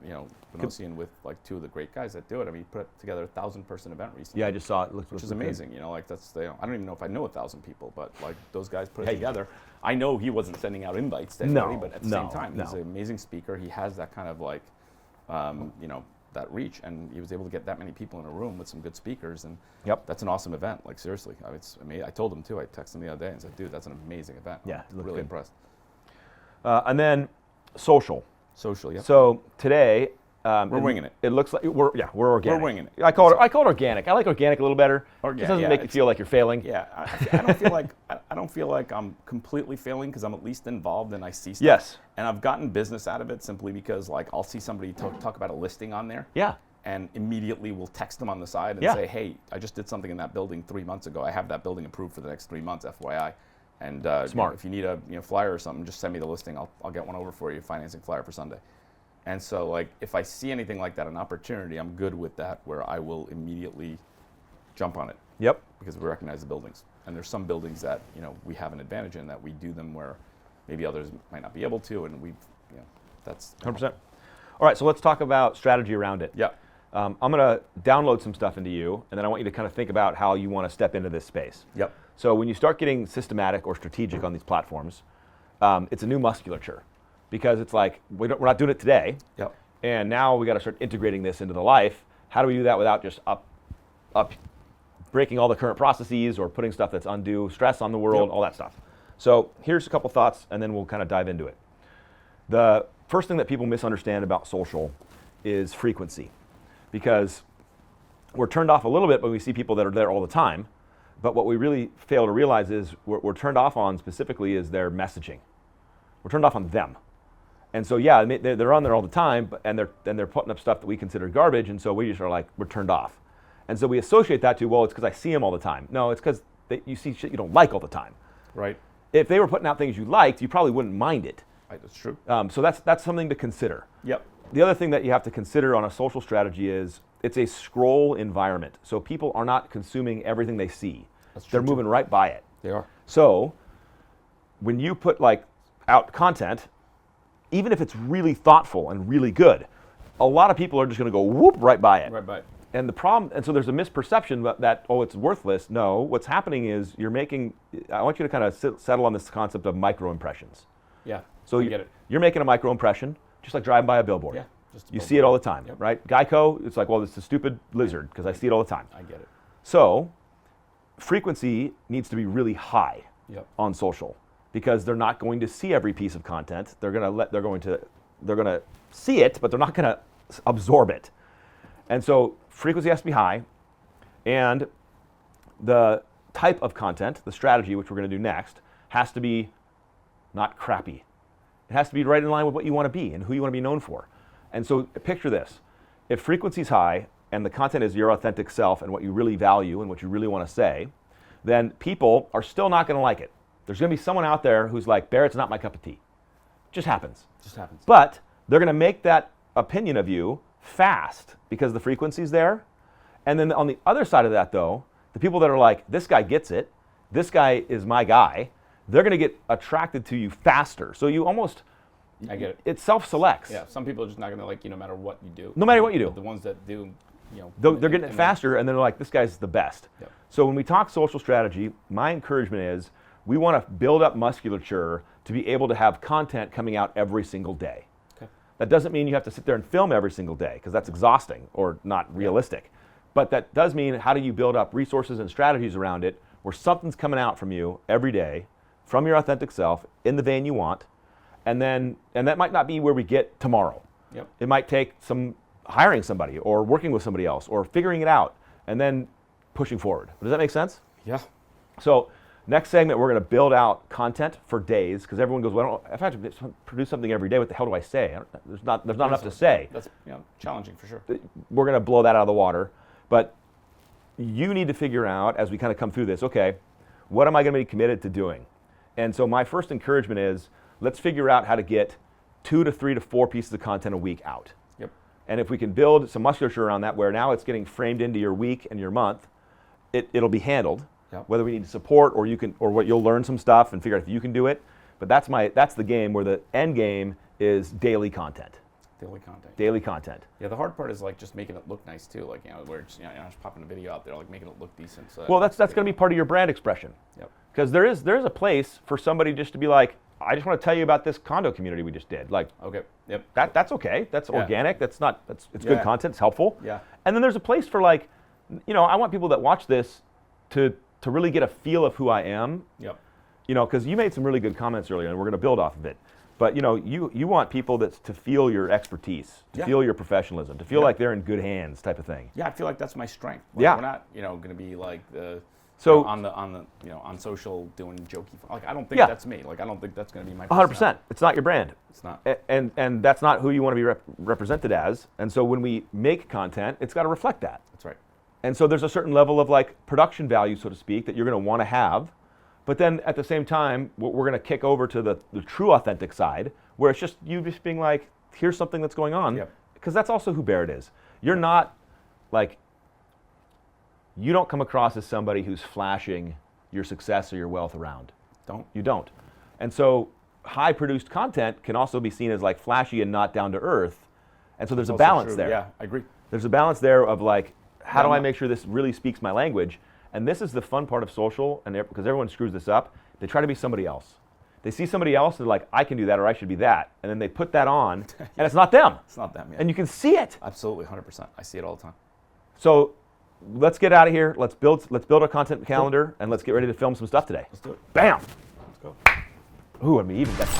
Speaker 3: Benosian with like two of the great guys that do it. I mean, he put together a 1,000-person event recently.
Speaker 1: Yeah, I just saw it.
Speaker 3: Which is amazing. Like that's I don't even know if I know 1,000 people, but like those guys put it together. I know he wasn't sending out invites to anybody, but at the same time, he's an amazing speaker. He has that kind of like, that reach, and he was able to get that many people in a room with some good speakers, and that's an awesome event. Like seriously, it's amazing. I told him too. I texted him the other day and said, "Dude, that's an amazing event."
Speaker 1: Yeah,
Speaker 3: I'm really impressed.
Speaker 1: And then social.
Speaker 3: Social, yeah.
Speaker 1: So today,
Speaker 3: we're winging it.
Speaker 1: It looks like we're organic.
Speaker 3: We're winging it.
Speaker 1: I call it organic. I like organic a little better. It doesn't make you feel like you're failing.
Speaker 3: Yeah, I don't feel like I'm completely failing because I'm at least involved and I see stuff.
Speaker 1: Yes.
Speaker 3: And I've gotten business out of it simply because like I'll see somebody talk about a listing on there.
Speaker 1: Yeah.
Speaker 3: And immediately we'll text them on the side and say, hey, I just did something in that building 3 months ago. I have that building approved for the next 3 months, FYI. And
Speaker 1: Smart.
Speaker 3: If you need a flyer or something, just send me the listing. I'll get one over for you, financing flyer for Sunday. And so like if I see anything like that, an opportunity, I'm good with that where I will immediately jump on it.
Speaker 1: Yep.
Speaker 3: Because we recognize the buildings. And there's some buildings that, we have an advantage in that we do them where maybe others might not be able to, and that's
Speaker 1: 100%. All right, so let's talk about strategy around it.
Speaker 3: Yeah.
Speaker 1: I'm going to download some stuff into you, and then I want you to kind of think about how you want to step into this space.
Speaker 3: Yep.
Speaker 1: So when you start getting systematic or strategic on these platforms, it's a new musculature, because it's like we're not doing it today.
Speaker 3: Yep.
Speaker 1: And now we got to start integrating this into the life. How do we do that without just breaking all the current processes or putting stuff that's undue stress on the world, all that stuff. So here's a couple thoughts, and then we'll kind of dive into it. The first thing that people misunderstand about social is frequency, because we're turned off a little bit when we see people that are there all the time, but what we really fail to realize is we're turned off on specifically is their messaging. We're turned off on them. And so yeah, they're on there all the time, and they're putting up stuff that we consider garbage, and so we just are like, we're turned off. And so we associate that to, well, it's because I see them all the time. No, it's because you see shit you don't like all the time.
Speaker 3: Right.
Speaker 1: If they were putting out things you liked, you probably wouldn't mind it.
Speaker 3: Right, that's true.
Speaker 1: So that's something to consider.
Speaker 3: Yep.
Speaker 1: The other thing that you have to consider on a social strategy is it's a scroll environment. So people are not consuming everything they see.
Speaker 3: That's true.
Speaker 1: They're moving right by it.
Speaker 3: They are.
Speaker 1: So when you put out content, even if it's really thoughtful and really good, a lot of people are just going to go whoop right by it.
Speaker 3: Right by it.
Speaker 1: And the problem, and so there's a misperception that it's worthless. No, what's happening is I want you to kind of settle on this concept of micro impressions.
Speaker 3: Yeah.
Speaker 1: So
Speaker 3: I get it.
Speaker 1: You're making a micro impression, just like driving by a billboard.
Speaker 3: Yeah.
Speaker 1: You see it all the time,
Speaker 3: Yep.
Speaker 1: right? Geico, it's like, well, it's a stupid lizard because I see it all the time.
Speaker 3: I get it.
Speaker 1: So frequency needs to be really high
Speaker 3: on
Speaker 1: social, because they're not going to see every piece of content. They're going to see it, but they're not going to absorb it. And so frequency has to be high, and the type of content, the strategy, which we're going to do next, has to be not crappy. It has to be right in line with what you want to be and who you want to be known for. And so picture this. If frequency is high and the content is your authentic self and what you really value and what you really want to say, then people are still not going to like it. There's going to be someone out there who's like, Barrett's not my cup of tea. Just happens.
Speaker 3: Just happens.
Speaker 1: But they're going to make that opinion of you fast because the frequency's there. And then on the other side of that, though, the people that are like, this guy gets it, this guy is my guy, they're going to get attracted to you faster. So you almost,
Speaker 3: I get it.
Speaker 1: It self-selects.
Speaker 3: Yeah, some people are just not going to like you no matter what you do.
Speaker 1: No matter what you do.
Speaker 3: But the ones that do,
Speaker 1: they're getting it faster, and they're like, this guy's the best.
Speaker 3: Yep.
Speaker 1: So when we talk social strategy, my encouragement is we want to build up musculature to be able to have content coming out every single day.
Speaker 3: Okay.
Speaker 1: That doesn't mean you have to sit there and film every single day, because that's exhausting or not realistic. But that does mean, how do you build up resources and strategies around it where something's coming out from you every day from your authentic self in the vein you want, and that might not be where we get tomorrow.
Speaker 3: Yep.
Speaker 1: It might take some hiring somebody or working with somebody else or figuring it out and then pushing forward. Does that make sense?
Speaker 3: Yeah.
Speaker 1: So next segment, we're going to build out content for days, because everyone goes, well, if I have to produce something every day, what the hell do I say? There's not enough to say.
Speaker 3: That's challenging for sure.
Speaker 1: We're going to blow that out of the water. But you need to figure out, as we kind of come through this, okay, what am I going to be committed to doing? And so my first encouragement is, let's figure out how to get 2 to 3 to 4 pieces of content a week out.
Speaker 3: Yep.
Speaker 1: And if we can build some musculature around that, where now it's getting framed into your week and your month, it'll be handled. Yep. Whether we need support or what you'll learn some stuff and figure out if you can do it. But that's the game where the end game is daily content.
Speaker 3: Daily content.
Speaker 1: Daily content.
Speaker 3: Yeah, the hard part is like just making it look nice too. Like, where it's, just popping a video out there, like making it look decent. So
Speaker 1: Well, that's going to be part of your brand expression.
Speaker 3: Yep.
Speaker 1: Because there is a place for somebody just to be like, I just want to tell you about this condo community we just did. Like,
Speaker 3: Okay. Yep.
Speaker 1: that's okay. That's
Speaker 3: Yeah.
Speaker 1: organic. It's good
Speaker 3: Yeah.
Speaker 1: content. It's helpful.
Speaker 3: Yeah.
Speaker 1: And then there's a place for like, I want people that watch this to really get a feel of who I am.
Speaker 3: Yep.
Speaker 1: Because you made some really good comments earlier, and we're going to build off of it. But you want people to feel your expertise, to
Speaker 3: Yeah.
Speaker 1: feel your professionalism, to feel
Speaker 3: Yeah.
Speaker 1: like they're in good hands, type of thing.
Speaker 3: Yeah, I feel like that's my strength. Like,
Speaker 1: Yeah.
Speaker 3: We're not, going to be like the.
Speaker 1: So-
Speaker 3: on the on social doing jokey. Like, I don't think
Speaker 1: Yeah.
Speaker 3: that's me. Like, I don't think that's going to be my.
Speaker 1: 100%.
Speaker 3: personality.
Speaker 1: It's not your brand.
Speaker 3: It's not.
Speaker 1: And that's not who you want to be represented as. And so when we make content, it's got to reflect that.
Speaker 3: That's right.
Speaker 1: And so there's a certain level of like production value, so to speak, that you're going to want to have. But then at the same time, we're going to kick over to the true authentic side, where it's just you just being like, here's something that's going on.
Speaker 3: Yep.
Speaker 1: Because that's also who Barrett is. You're not like, you don't come across as somebody who's flashing your success or your wealth around.
Speaker 3: Don't.
Speaker 1: You don't. And so high produced content can also be seen as like flashy and not down to earth. And so there's a
Speaker 3: Also
Speaker 1: balance
Speaker 3: true.
Speaker 1: there.
Speaker 3: Yeah, I agree.
Speaker 1: There's a balance there of like, how do
Speaker 3: Yeah,
Speaker 1: I
Speaker 3: no.
Speaker 1: make sure this really speaks my language? And this is the fun part of social, and because everyone screws this up, they try to be somebody else. They see somebody else, they're like, I can do that, or I should be that. And then they put that on, and it's not them.
Speaker 3: It's not them. Yeah.
Speaker 1: And you can see it.
Speaker 3: Absolutely, 100%. I see it all the time.
Speaker 1: So let's get out of here. Let's build a content calendar, and let's get ready to film some stuff today.
Speaker 3: Let's do it.
Speaker 1: Bam!
Speaker 3: Let's go.
Speaker 1: Ooh, I mean, even better.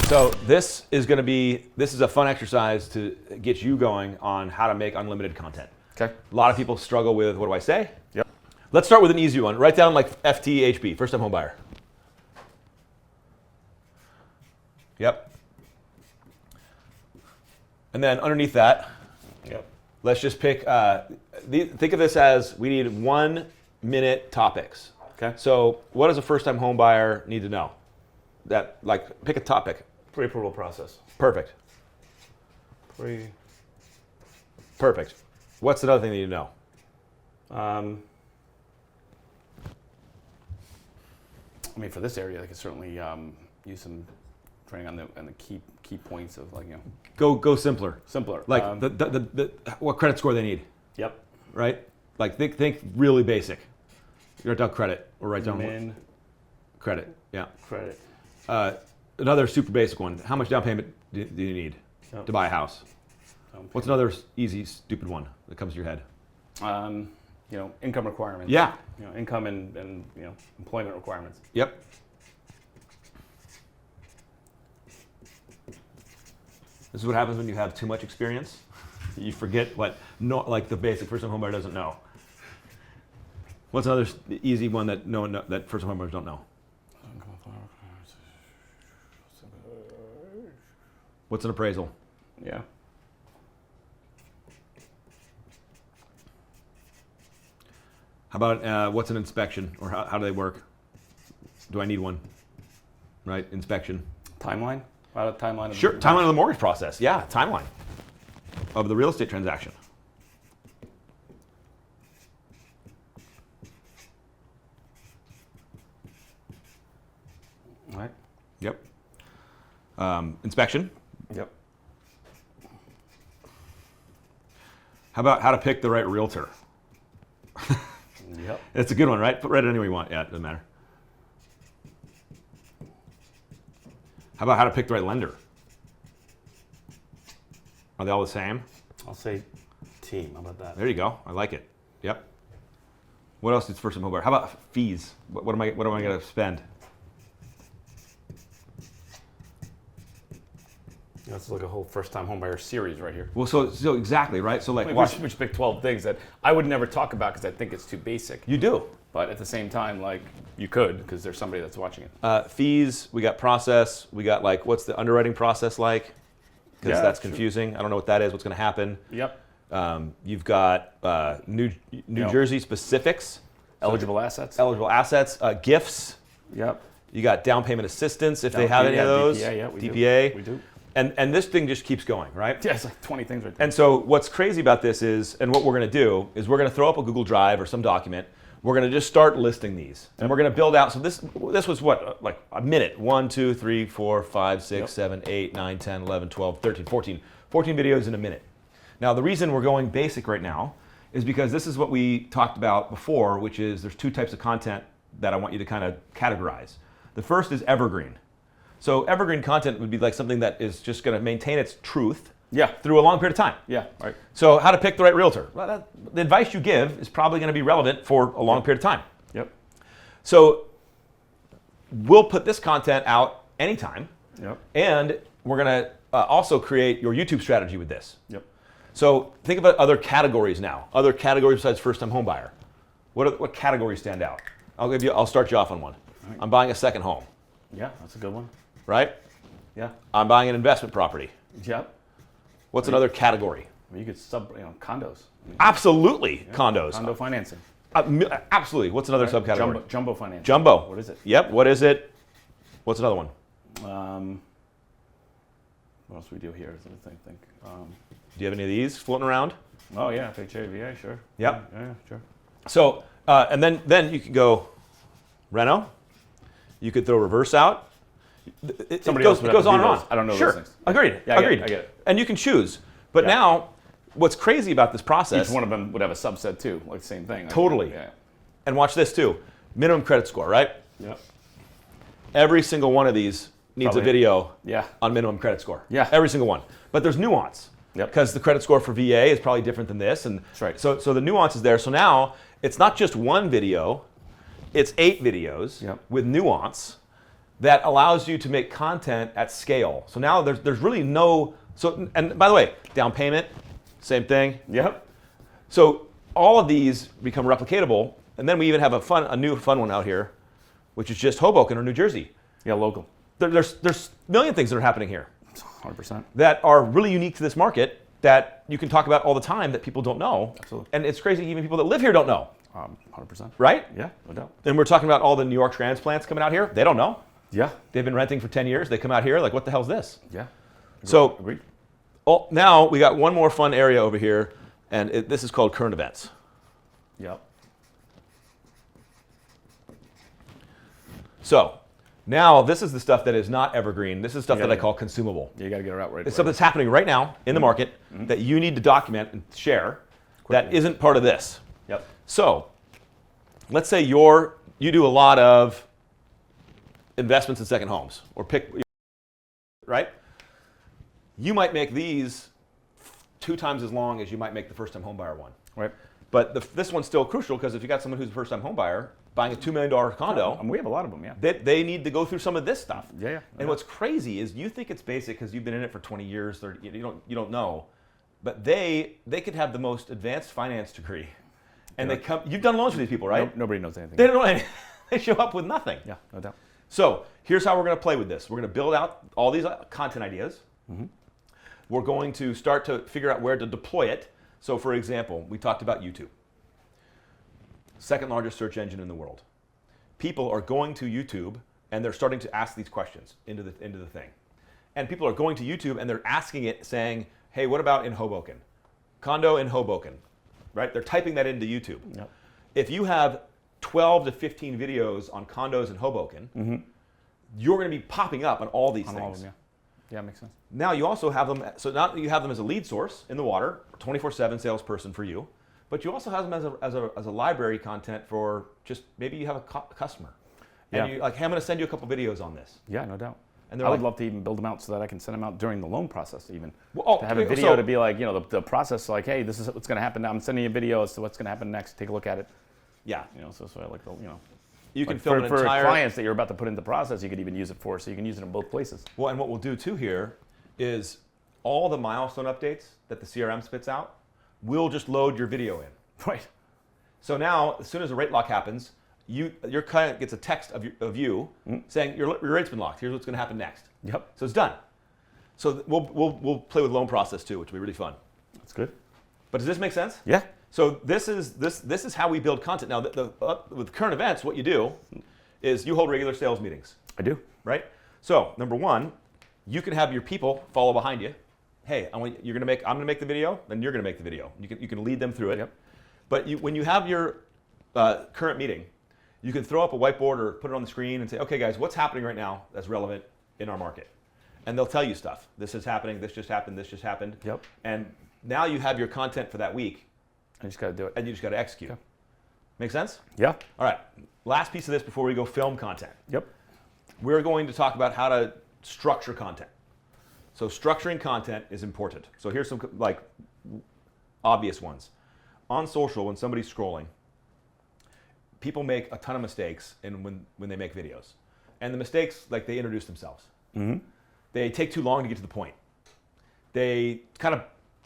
Speaker 1: So this is a fun exercise to get you going on how to make unlimited content.
Speaker 3: Okay.
Speaker 1: A lot of people struggle with, what do I say?
Speaker 3: Yep.
Speaker 1: Let's start with an easy one. Write down like FTHB, first time home buyer. Yep. And then underneath that,
Speaker 3: Yep.
Speaker 1: let's just pick, think of this as we need 1 minute topics.
Speaker 3: Okay.
Speaker 1: So what does a first time home buyer need to know? Pick a topic.
Speaker 3: Pre-approval process.
Speaker 1: Perfect.
Speaker 3: Pre.
Speaker 1: Perfect. What's another thing that you need to know?
Speaker 3: I mean, for this area, they could certainly use some training on the key points of
Speaker 1: Go simpler.
Speaker 3: simpler.
Speaker 1: Like what credit score they need,
Speaker 3: Yep.
Speaker 1: right? Like think really basic. You write down credit or write down
Speaker 3: Min
Speaker 1: credit. Yeah.
Speaker 3: credit.
Speaker 1: Another super basic one. How much down payment do you need
Speaker 3: Yep.
Speaker 1: to buy a house? What's another easy, stupid one that comes to your head?
Speaker 3: Income requirements.
Speaker 1: Yeah.
Speaker 3: Income and employment requirements.
Speaker 1: Yep. This is what happens when you have too much experience. You forget what the basic first-time homebuyer doesn't know. What's another easy one that that first-time homebuyers don't know? What's an appraisal?
Speaker 3: Yeah.
Speaker 1: How about what's an inspection, or how do they work? Do I need one? Right, inspection.
Speaker 3: Timeline. About a timeline.
Speaker 1: Sure, timeline of the mortgage process. Yeah, timeline of the real estate transaction.
Speaker 3: All right.
Speaker 1: Yep. Inspection.
Speaker 3: Yep.
Speaker 1: How about how to pick the right realtor?
Speaker 3: Yep.
Speaker 1: It's a good one, right? Write it anywhere you want. Yeah, it doesn't matter. How about how to pick the right lender? Are they all the same?
Speaker 3: I'll say team. How about that?
Speaker 1: There you go. I like it. Yep. What else is first-time homebuyer? How about fees? What am I going to spend?
Speaker 3: That's like a whole first-time homebuyer series right here.
Speaker 1: Well, so exactly, right? So like,
Speaker 3: We
Speaker 1: watch.
Speaker 3: should pick 12 things that I would never talk about because I think it's too basic.
Speaker 1: You do.
Speaker 3: But at the same time, like, you could because there's somebody that's watching it.
Speaker 1: Fees. We got process. We got like, what's the underwriting process like? Because
Speaker 3: Yeah,
Speaker 1: that's
Speaker 3: true.
Speaker 1: confusing. I don't know what that is. What's going to happen?
Speaker 3: Yep.
Speaker 1: You've got New
Speaker 3: Yep.
Speaker 1: Jersey specifics,
Speaker 3: Eligible assets.
Speaker 1: eligible assets, gifts.
Speaker 3: Yep.
Speaker 1: You got down payment assistance if they
Speaker 3: Down
Speaker 1: have
Speaker 3: payment,
Speaker 1: any of
Speaker 3: yeah,
Speaker 1: those.
Speaker 3: DPA, yeah, we do.
Speaker 1: DPA.
Speaker 3: We do.
Speaker 1: And this thing just keeps going, right?
Speaker 3: Yeah, it's like 20 things right there.
Speaker 1: And so what's crazy about this is, and what we're going to do is we're going to throw up a Google Drive or some document. we're going to just start listing these, and we're going to build out. So this was what, like a minute. 1, 2, 3, 4, 5, 6, 7, 8, 9, 10, 11, 12, 13, 14. 14 videos in a minute. Now the reason we're going basic right now is because this is what we talked about before, which is there's two types of content that I want you to kind of categorize. The first is evergreen. So evergreen content would be like something that is just going to maintain its truth through a long period of time.
Speaker 3: Yeah. Right.
Speaker 1: So how to pick the right realtor. Well, the advice you give is probably going to be relevant for a long period of time.
Speaker 3: Yep.
Speaker 1: So we'll put this content out anytime.
Speaker 3: Yep.
Speaker 1: And we're going to also create your YouTube strategy with this.
Speaker 3: Yep.
Speaker 1: So think about other categories now. Other categories besides first-time home buyer. What categories stand out? I'll start you off on one.
Speaker 3: Right.
Speaker 1: I'm buying a second home.
Speaker 3: Yeah, that's a good one.
Speaker 1: Right?
Speaker 3: Yeah.
Speaker 1: I'm buying an investment property.
Speaker 3: Yep.
Speaker 1: What's another category?
Speaker 3: I mean, you could condos. I mean,
Speaker 1: Absolutely, condos.
Speaker 3: Condo financing.
Speaker 1: Absolutely. What's another subcategory?
Speaker 3: Jumbo financing.
Speaker 1: Jumbo.
Speaker 3: What is it?
Speaker 1: Yep. What is it? What's another one?
Speaker 3: What else do we do here? I think.
Speaker 1: Do you have any of these floating around?
Speaker 3: Oh yeah, FHA, sure.
Speaker 1: Yep.
Speaker 3: Yeah, sure.
Speaker 1: So and then you could go reno. You could throw reverse out. It
Speaker 3: Somebody
Speaker 1: goes,
Speaker 3: else would
Speaker 1: it
Speaker 3: have
Speaker 1: goes
Speaker 3: to
Speaker 1: on
Speaker 3: do
Speaker 1: and on.
Speaker 3: those. I don't know
Speaker 1: Sure.
Speaker 3: those things.
Speaker 1: Agreed.
Speaker 3: Yeah,
Speaker 1: Agreed.
Speaker 3: I get it.
Speaker 1: And you can choose. But
Speaker 3: Yeah.
Speaker 1: now, what's crazy about this process?
Speaker 3: Each one of them would have a subset too, like the same thing.
Speaker 1: Totally.
Speaker 3: Yeah.
Speaker 1: And watch this too. Minimum credit score, right?
Speaker 3: Yep.
Speaker 1: Every single one of these needs
Speaker 3: Probably.
Speaker 1: a video
Speaker 3: Yeah.
Speaker 1: on minimum credit score.
Speaker 3: Yeah.
Speaker 1: Every single one. But there's nuance.
Speaker 3: Yep.
Speaker 1: Because the credit score for VA is probably different than this. And
Speaker 3: That's right.
Speaker 1: So the nuance is there. So now it's not just one video, it's 8 videos
Speaker 3: Yep.
Speaker 1: with nuance that allows you to make content at scale. So now there's really no, so, and by the way, down payment, same thing.
Speaker 3: Yep.
Speaker 1: So all of these become replicatable. And then we even have a new fun one out here, which is just Hoboken or New Jersey.
Speaker 3: Yeah, local.
Speaker 1: There's a million things that are happening here
Speaker 3: 100%.
Speaker 1: that are really unique to this market that you can talk about all the time that people don't know.
Speaker 3: Absolutely.
Speaker 1: And it's crazy even people that live here don't know,
Speaker 3: 100%.
Speaker 1: right?
Speaker 3: Yeah, no doubt.
Speaker 1: And we're talking about all the New York transplants coming out here. They don't know.
Speaker 3: Yeah.
Speaker 1: They've been renting for 10 years. They come out here like, what the hell's this?
Speaker 3: Yeah.
Speaker 1: So
Speaker 3: Agreed.
Speaker 1: now we got one more fun area over here, and this is called current events.
Speaker 3: Yep.
Speaker 1: So now this is the stuff that is not evergreen. This is stuff that I call consumable.
Speaker 3: You got to get it out right.
Speaker 1: It's stuff that's happening right now in the market that you need to document and share that isn't part of this.
Speaker 3: Yep.
Speaker 1: So let's say you do a lot of investments in second homes or right? You might make these 2 times as long as you might make the first-time homebuyer one.
Speaker 3: Right.
Speaker 1: But this one's still crucial because if you got someone who's a first-time homebuyer buying a $2 million condo,
Speaker 3: We have a lot of them, yeah.
Speaker 1: they need to go through some of this stuff.
Speaker 3: Yeah.
Speaker 1: And what's crazy is you think it's basic because you've been in it for 20 years, 30, you don't know, but they could have the most advanced finance degree, and you've done loans for these people, right?
Speaker 3: Nobody knows anything.
Speaker 1: They don't know anything. They show up with nothing.
Speaker 3: Yeah, no doubt.
Speaker 1: So here's how we're going to play with this. We're going to build out all these content ideas. We're going to start to figure out where to deploy it. So for example, we talked about YouTube. Second largest search engine in the world. People are going to YouTube and they're starting to ask these questions into the thing. And people are going to YouTube and they're asking it saying, hey, what about in Hoboken? Condo in Hoboken, right? They're typing that into YouTube.
Speaker 3: Yep.
Speaker 1: If you have 12 to 15 videos on condos in Hoboken, you're going to be popping up on all these things.
Speaker 3: All of them, yeah. Yeah, makes sense.
Speaker 1: Now you also have them, so now you have them as a lead source in the water, 24/7 salesperson for you, but you also have them as a library content for just maybe you have a customer. And you like, hey, I'm going to send you a couple videos on this.
Speaker 3: Yeah, no doubt.
Speaker 1: And
Speaker 3: I would love to even build them out so that I can send them out during the loan process even.
Speaker 1: Well,
Speaker 3: to have a video to be like, the process, like, hey, this is what's going to happen now. I'm sending you a video as to what's going to happen next. Take a look at it.
Speaker 1: Yeah.
Speaker 3: So I like the,
Speaker 1: You can
Speaker 3: like
Speaker 1: film an
Speaker 3: for
Speaker 1: entire
Speaker 3: clients that you're about to put into process, you could even use it for, so you can use it in both places.
Speaker 1: Well, and what we'll do too here is all the milestone updates that the CRM spits out, we'll just load your video in.
Speaker 3: Right.
Speaker 1: So now, as soon as a rate lock happens, your client gets a text of you saying your rate's been locked. Here's what's going to happen next.
Speaker 3: Yep.
Speaker 1: So it's done. So we'll play with loan process too, which will be really fun.
Speaker 3: That's good.
Speaker 1: But does this make sense?
Speaker 3: Yeah.
Speaker 1: So this is how we build content. Now, with current events, what you do is you hold regular sales meetings.
Speaker 3: I do.
Speaker 1: Right? So number one, you can have your people follow behind you. Hey, I'm going to make the video, then you're going to make the video. You can lead them through it.
Speaker 3: Yep.
Speaker 1: But when you have your current meeting, you can throw up a whiteboard or put it on the screen and say, okay, guys, what's happening right now that's relevant in our market? And they'll tell you stuff. This is happening, this just happened, this just happened.
Speaker 4: Yep.
Speaker 1: And now you have your content for that week,
Speaker 4: I just got to do it.
Speaker 1: and you just got to execute.
Speaker 4: Okay.
Speaker 1: Make sense?
Speaker 4: Yeah.
Speaker 1: All right, last piece of this before we go film content.
Speaker 4: Yep.
Speaker 1: We're going to talk about how to structure content. So structuring content is important. So here's some like obvious ones. On social, when somebody's scrolling, people make a ton of mistakes when they make videos. And the mistakes, like they introduce themselves.
Speaker 4: Mm-hmm.
Speaker 1: They take too long to get to the point. They kind of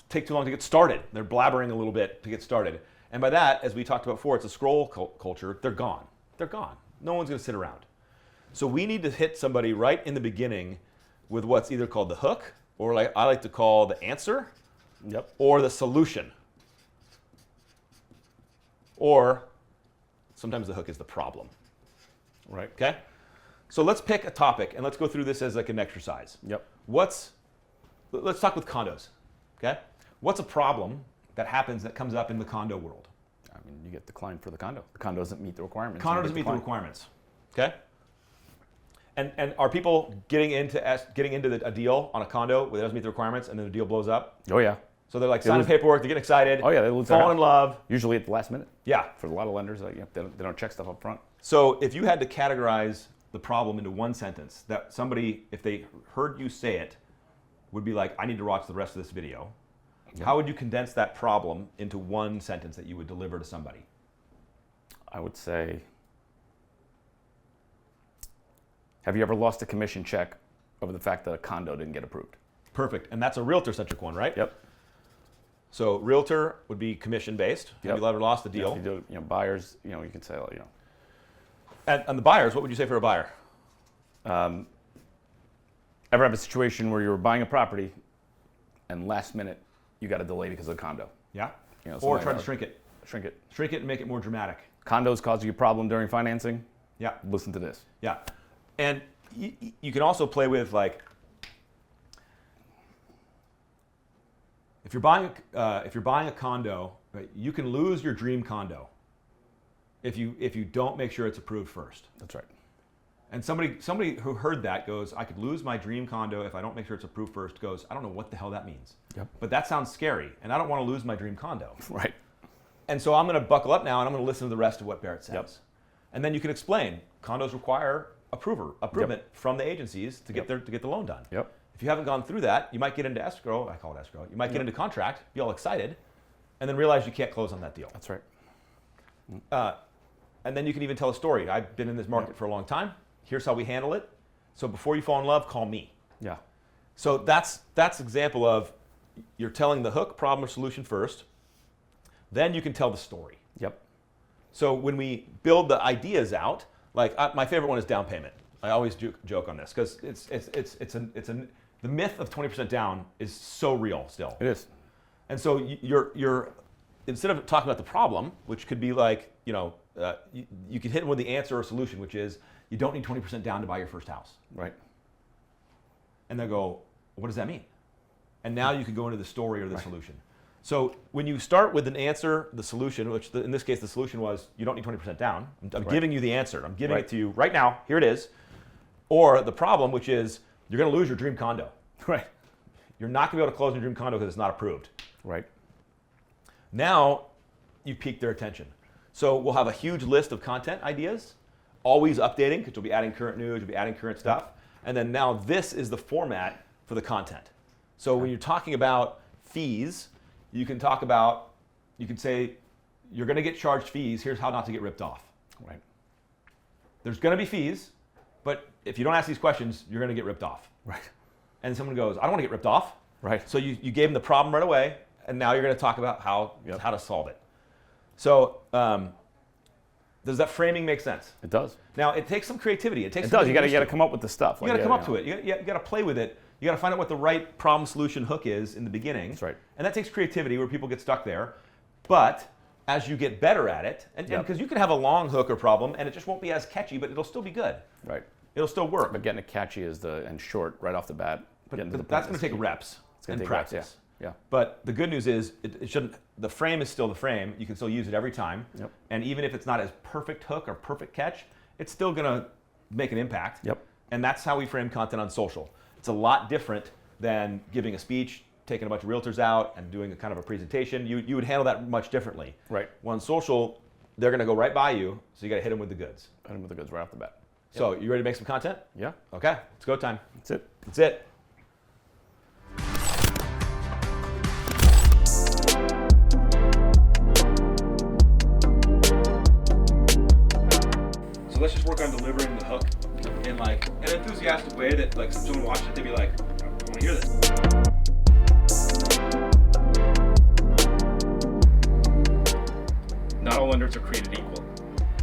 Speaker 1: take too long to get started. They're blabbering a little bit to get started. And by that, as we talked about before, it's a scroll culture. They're gone. They're gone. No one's going to sit around. So we need to hit somebody right in the beginning with what's either called the hook, or like I like to call the answer,
Speaker 4: Yep.
Speaker 1: or the solution. Or sometimes the hook is the problem.
Speaker 4: Right.
Speaker 1: Okay? So let's pick a topic and let's go through this as like an exercise.
Speaker 4: Yep.
Speaker 1: Let's talk with condos. Okay? What's a problem that happens that comes up in the condo world?
Speaker 4: I mean, you get declined for the condo. The condo doesn't meet the requirements.
Speaker 1: Condo
Speaker 4: You get
Speaker 1: doesn't meet the
Speaker 4: declined.
Speaker 1: requirements. Okay? And are people getting into a deal on a condo where it doesn't meet the requirements and then the deal blows up?
Speaker 4: Oh yeah.
Speaker 1: So they're like
Speaker 4: They
Speaker 1: signing
Speaker 4: lose-
Speaker 1: paperwork, they're getting excited,
Speaker 4: Oh yeah. They lose their
Speaker 1: fall in
Speaker 4: house.
Speaker 1: love.
Speaker 4: Usually at the last minute.
Speaker 1: Yeah.
Speaker 4: For a lot of lenders, like, they don't check stuff up front.
Speaker 1: So if you had to categorize the problem into one sentence, that somebody, if they heard you say it, would be like, I need to watch the rest of this video.
Speaker 4: Yeah.
Speaker 1: How would you condense that problem into one sentence that you would deliver to somebody?
Speaker 4: I would say, have you ever lost a commission check over the fact that a condo didn't get approved?
Speaker 1: Perfect. And that's a realtor-centric one, right?
Speaker 4: Yep.
Speaker 1: So realtor would be commission-based.
Speaker 4: Yep.
Speaker 1: Have you ever lost a
Speaker 4: You
Speaker 1: deal?
Speaker 4: know, if you do, buyers, you can say,
Speaker 1: And the buyers, what would you say for a buyer?
Speaker 4: ever have a situation where you were buying a property and last minute you got a delay because of the condo?
Speaker 1: Yeah?
Speaker 4: You know,
Speaker 1: Or
Speaker 4: something
Speaker 1: try
Speaker 4: like
Speaker 1: to
Speaker 4: that.
Speaker 1: shrink it.
Speaker 4: Shrink it.
Speaker 1: Shrink it and make it more dramatic.
Speaker 4: Condos cause you a problem during financing?
Speaker 1: Yeah.
Speaker 4: Listen to this.
Speaker 1: Yeah. And you can also play with like, if you're buying a condo, right, you can lose your dream condo if you don't make sure it's approved first.
Speaker 4: That's right.
Speaker 1: And somebody who heard that goes, I could lose my dream condo if I don't make sure it's approved first, goes, I don't know what the hell that means.
Speaker 4: Yep.
Speaker 1: But that sounds scary, and I don't want to lose my dream condo.
Speaker 4: Right.
Speaker 1: And so I'm going to buckle up now, and I'm going to listen to the rest of what Barrett says.
Speaker 4: Yep.
Speaker 1: And then you can explain, condos require approval from the agencies to get the loan done.
Speaker 4: Yep.
Speaker 1: If you haven't gone through that, you might get into escrow. I call it escrow. You might get into contract, be all excited, and then realize you can't close on that deal.
Speaker 4: That's right.
Speaker 1: And then you can even tell a story. I've been in this market for a long time. Here's how we handle it. So before you fall in love, call me.
Speaker 4: Yeah.
Speaker 1: So that's example of you're telling the hook, problem, or solution first. Then you can tell the story.
Speaker 4: Yep.
Speaker 1: So when we build the ideas out, like my favorite one is down payment. I always joke on this because the myth of 20% down is so real still.
Speaker 4: It is.
Speaker 1: And so you're instead of talking about the problem, which could be like you could hit them with the answer or solution, which is you don't need 20% down to buy your first house.
Speaker 4: Right.
Speaker 1: And they'll go, what does that mean? And now you can go into the story or the solution. So when you start with an answer, the solution, which in this case the solution was you don't need 20% down. I'm giving you the answer. I'm giving it to you right now. Here it is. Or the problem, which is you're going to lose your dream condo.
Speaker 4: Right.
Speaker 1: You're not going to be able to close your dream condo because it's not approved.
Speaker 4: Right.
Speaker 1: Now you piqued their attention. So we'll have a huge list of content ideas, always updating because you'll be adding current news, you'll be adding current stuff. And then now this is the format for the content. So when you're talking about fees, you can say, you're going to get charged fees. Here's how not to get ripped off.
Speaker 4: Right.
Speaker 1: There's going to be fees, but if you don't ask these questions, you're going to get ripped off.
Speaker 4: Right.
Speaker 1: And someone goes, I don't want to get ripped off.
Speaker 4: Right.
Speaker 1: So you gave them the problem right away, and now you're going to talk about how to solve it. So does that framing make sense?
Speaker 4: It does.
Speaker 1: Now it takes some creativity. It
Speaker 4: You got to come up with the stuff.
Speaker 1: You got to come up to it. You got to play with it. You got to find out what the right problem solution hook is in the beginning.
Speaker 4: That's right.
Speaker 1: And that takes creativity where people get stuck there. But as you get better at it, and because you can have a long hook or problem and it just won't be as catchy, but it'll still be good.
Speaker 4: Right.
Speaker 1: It'll still work.
Speaker 4: But getting it catchy and short right off the bat.
Speaker 1: But
Speaker 4: getting to the
Speaker 1: that's
Speaker 4: point
Speaker 1: going to
Speaker 4: is
Speaker 1: take
Speaker 4: key.
Speaker 1: reps
Speaker 4: gonna
Speaker 1: and
Speaker 4: take reps,
Speaker 1: practice.
Speaker 4: Yeah.
Speaker 1: But the good news is it shouldn't. The frame is still the frame. You can still use it every time.
Speaker 4: Yep.
Speaker 1: And even if it's not as perfect hook or perfect catch, it's still gonna make an impact.
Speaker 4: Yep.
Speaker 1: And that's how we frame content on social. It's a lot different than giving a speech, taking a bunch of realtors out, and doing a kind of a presentation. You would handle that much differently.
Speaker 4: Right.
Speaker 1: Well, on social, they're gonna go right by you, so you gotta hit them with the goods.
Speaker 4: Hit him with the goods right off the bat.
Speaker 1: So you ready to make some content?
Speaker 4: Yeah.
Speaker 1: Okay, it's go time.
Speaker 4: That's it.
Speaker 1: That's it. So let's just work on delivering the hook in like an enthusiastic way that like someone watching it, they'd be like, I want to hear this.
Speaker 3: Not all lenders are created equal.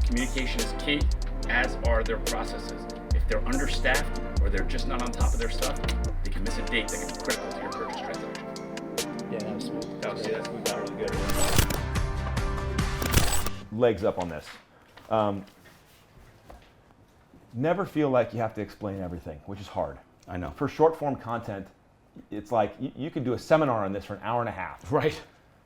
Speaker 3: Communication is key, as are their processes. If they're understaffed or they're just not on top of their stuff, they can miss a date that can be critical to your purchase transaction.
Speaker 5: Yeah, that was smooth.
Speaker 1: Oh, see, that's moved out really good. Legs up on this. Never feel like you have to explain everything, which is hard.
Speaker 4: I know.
Speaker 1: For short form content, it's like you can do a seminar on this for an hour and a half.
Speaker 4: Right.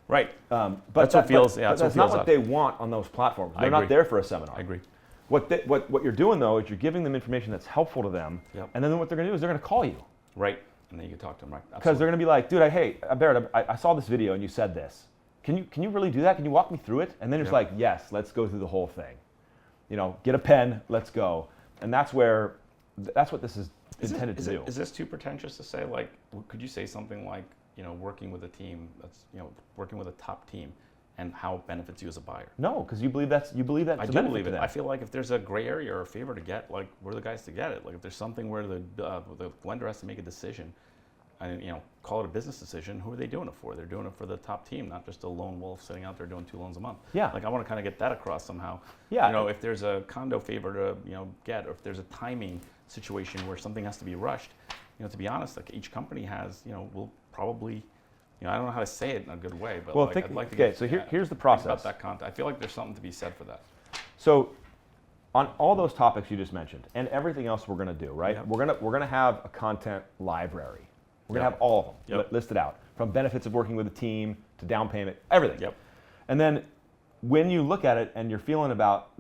Speaker 4: Right.
Speaker 1: But
Speaker 4: That's what feels- yeah,
Speaker 1: but
Speaker 4: that's what
Speaker 1: that's not
Speaker 4: feels
Speaker 1: what
Speaker 4: up.
Speaker 1: they want on those platforms.
Speaker 4: I
Speaker 1: They're not
Speaker 4: agree.
Speaker 1: there for a seminar.
Speaker 4: I agree.
Speaker 1: What you're doing though is you're giving them information that's helpful to them,
Speaker 4: Yep.
Speaker 1: and then what they're going to do is they're going to call you
Speaker 4: Right. And then you can talk to them, right?
Speaker 1: because they're going to be like, dude, hey, Barrett, I saw this video and you said this. Can you really do that? Can you walk me through it? And then it's
Speaker 4: Yep.
Speaker 1: like, yes, let's go through the whole thing. You know, get a pen, let's go. And that's what this is intended to do.
Speaker 4: Is this too pretentious to say? Like, could you say something like, working with a team that's, working with a top team, and how it benefits you as a buyer?
Speaker 1: No, because you believe that.
Speaker 4: I do believe it. I feel like if there's a gray area or a favor to get, like, we're the guys to get it. Like, if there's something where the lender has to make a decision, and call it a business decision, who are they doing it for? They're doing it for the top team, not just a lone wolf sitting out there doing 2 loans a month.
Speaker 1: Yeah.
Speaker 4: Like, I want to kind of get that across somehow.
Speaker 1: Yeah.
Speaker 4: If there's a condo favor to get, or if there's a timing situation where something has to be rushed, to be honest, like each company has, will probably. I don't know how to say it in a good way, but
Speaker 1: Well,
Speaker 4: I'd like to
Speaker 1: okay,
Speaker 4: get,
Speaker 1: so here's the
Speaker 4: think
Speaker 1: process.
Speaker 4: about that content. I feel like there's something to be said for that.
Speaker 1: So, on all those topics you just mentioned, and everything else we're going to do, right?
Speaker 4: Yep.
Speaker 1: We're gonna have a content library. We're gonna
Speaker 4: Yep.
Speaker 1: have all of them
Speaker 4: Yep.
Speaker 1: listed out, from benefits of working with a team to down payment, everything.
Speaker 4: Yep.
Speaker 1: And then when you look at it and you're feeling about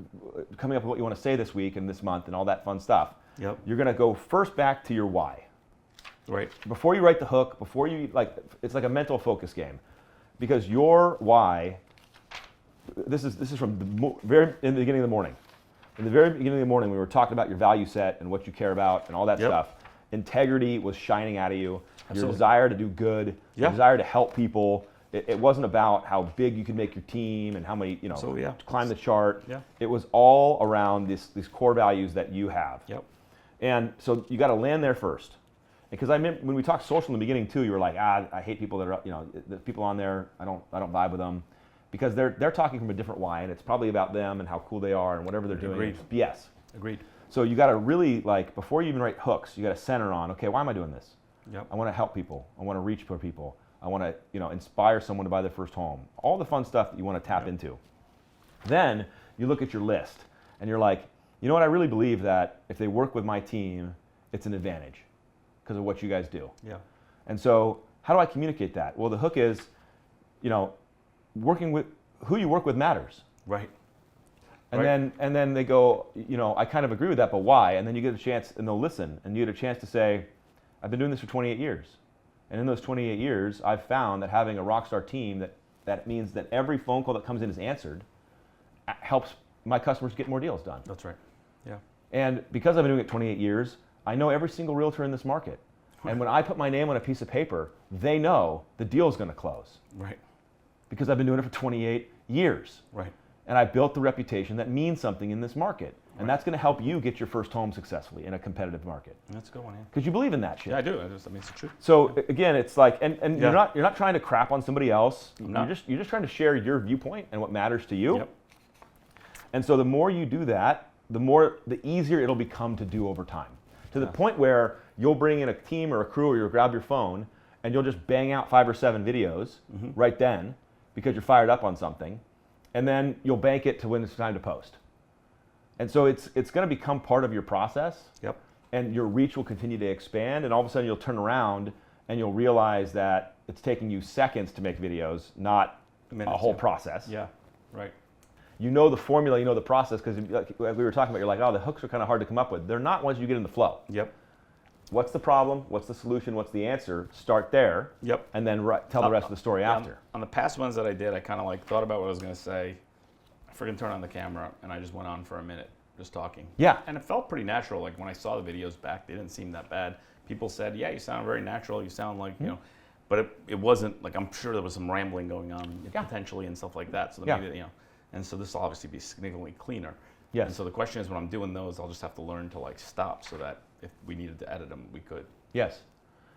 Speaker 1: coming up with what you want to say this week and this month and all that fun stuff,
Speaker 4: Yep.
Speaker 1: you're going to go first back to your why.
Speaker 4: Right.
Speaker 1: Before you write the hook, before you it's like a mental focus game, because your why. This is from very in the beginning of the morning. In the very beginning of the morning, we were talking about your value set and what you care about and all that
Speaker 4: Yep.
Speaker 1: stuff. Integrity was shining out of you. Your
Speaker 4: Absolutely.
Speaker 1: desire to do good. Your
Speaker 4: Yeah.
Speaker 1: desire to help people. It wasn't about how big you could make your team and how many
Speaker 4: So, yeah.
Speaker 1: climb the chart.
Speaker 4: Yeah.
Speaker 1: It was all around these core values that you have.
Speaker 4: Yep.
Speaker 1: And so you got to land there first. Because I remember when we talked social in the beginning too, you were like, I hate people that are, the people on there, I don't vibe with them, because they're talking from a different why, and it's probably about them and how cool they are and whatever they're doing.
Speaker 4: Agreed.
Speaker 1: It's BS.
Speaker 4: Agreed.
Speaker 1: So you got to really before you even write hooks, you got to center on, okay, why am I doing this?
Speaker 4: Yep.
Speaker 1: I want to help people. I want to reach for people. I want to, inspire someone to buy their first home. All the fun stuff that you want to tap into. Then you look at your list and you're like, you know what? I really believe that if they work with my team, it's an advantage because of what you guys do.
Speaker 4: Yeah.
Speaker 1: And so how do I communicate that? Well, the hook is, working with who you work with matters.
Speaker 4: Right.
Speaker 1: And
Speaker 4: Right.
Speaker 1: then they go, I kind of agree with that, but why? And then you get a chance, and they'll listen, and you get a chance to say, I've been doing this for 28 years. And in those 28 years, I've found that having a rockstar team, that means that every phone call that comes in is answered, helps my customers get more deals done.
Speaker 4: That's right. Yeah.
Speaker 1: And because I've been doing it 28 years, I know every single realtor in this market. And when I put my name on a piece of paper, they know the deal's going to close
Speaker 4: Right.
Speaker 1: because I've been doing it for 28 years.
Speaker 4: Right.
Speaker 1: And I built the reputation that means something in this market. And that's going to help you get your first home successfully in a competitive market.
Speaker 4: That's a good one. Yeah.
Speaker 1: Because you believe in that shit.
Speaker 4: Yeah, I do. It's the truth.
Speaker 1: So again, it's like, and
Speaker 4: Yeah.
Speaker 1: you're not trying to crap on somebody else.
Speaker 4: No.
Speaker 1: You're just trying to share your viewpoint and what matters to you.
Speaker 4: Yep.
Speaker 1: And so the more you do that, the easier it'll become to do over time. To the point where you'll bring in a team or a crew, or you'll grab your phone and you'll just bang out 5 or 7 videos right then because you're fired up on something, and then you'll bank it to when it's time to post. And so it's going to become part of your process.
Speaker 4: Yep.
Speaker 1: And your reach will continue to expand, and all of a sudden you'll turn around and you'll realize that it's taking you seconds to make videos, not a
Speaker 4: Minutes,
Speaker 1: whole
Speaker 4: yeah.
Speaker 1: process.
Speaker 4: Yeah, right.
Speaker 1: You know the formula, you know the process, because like we were talking about, you're like, oh, the hooks are kind of hard to come up with. They're not once you get in the flow.
Speaker 4: Yep.
Speaker 1: What's the problem? What's the solution? What's the answer? Start there.
Speaker 4: Yep.
Speaker 1: And then tell the rest of the story
Speaker 4: Yeah,
Speaker 1: after.
Speaker 4: On the past ones that I did, I kind of like thought about what I was going to say. I freaking turned on the camera and I just went on for a minute, just talking.
Speaker 1: Yeah.
Speaker 4: And it felt pretty natural. Like when I saw the videos back, they didn't seem that bad. People said, yeah, you sound very natural. You sound like, you know, but it wasn't like, I'm sure there was some rambling going on potentially and stuff like that. So
Speaker 1: Yeah.
Speaker 4: maybe, you know, and so this will obviously be significantly cleaner.
Speaker 1: Yes.
Speaker 4: And so the question is, when I'm doing those, I'll just have to learn to like stop so that if we needed to edit them, we could.
Speaker 1: Yes.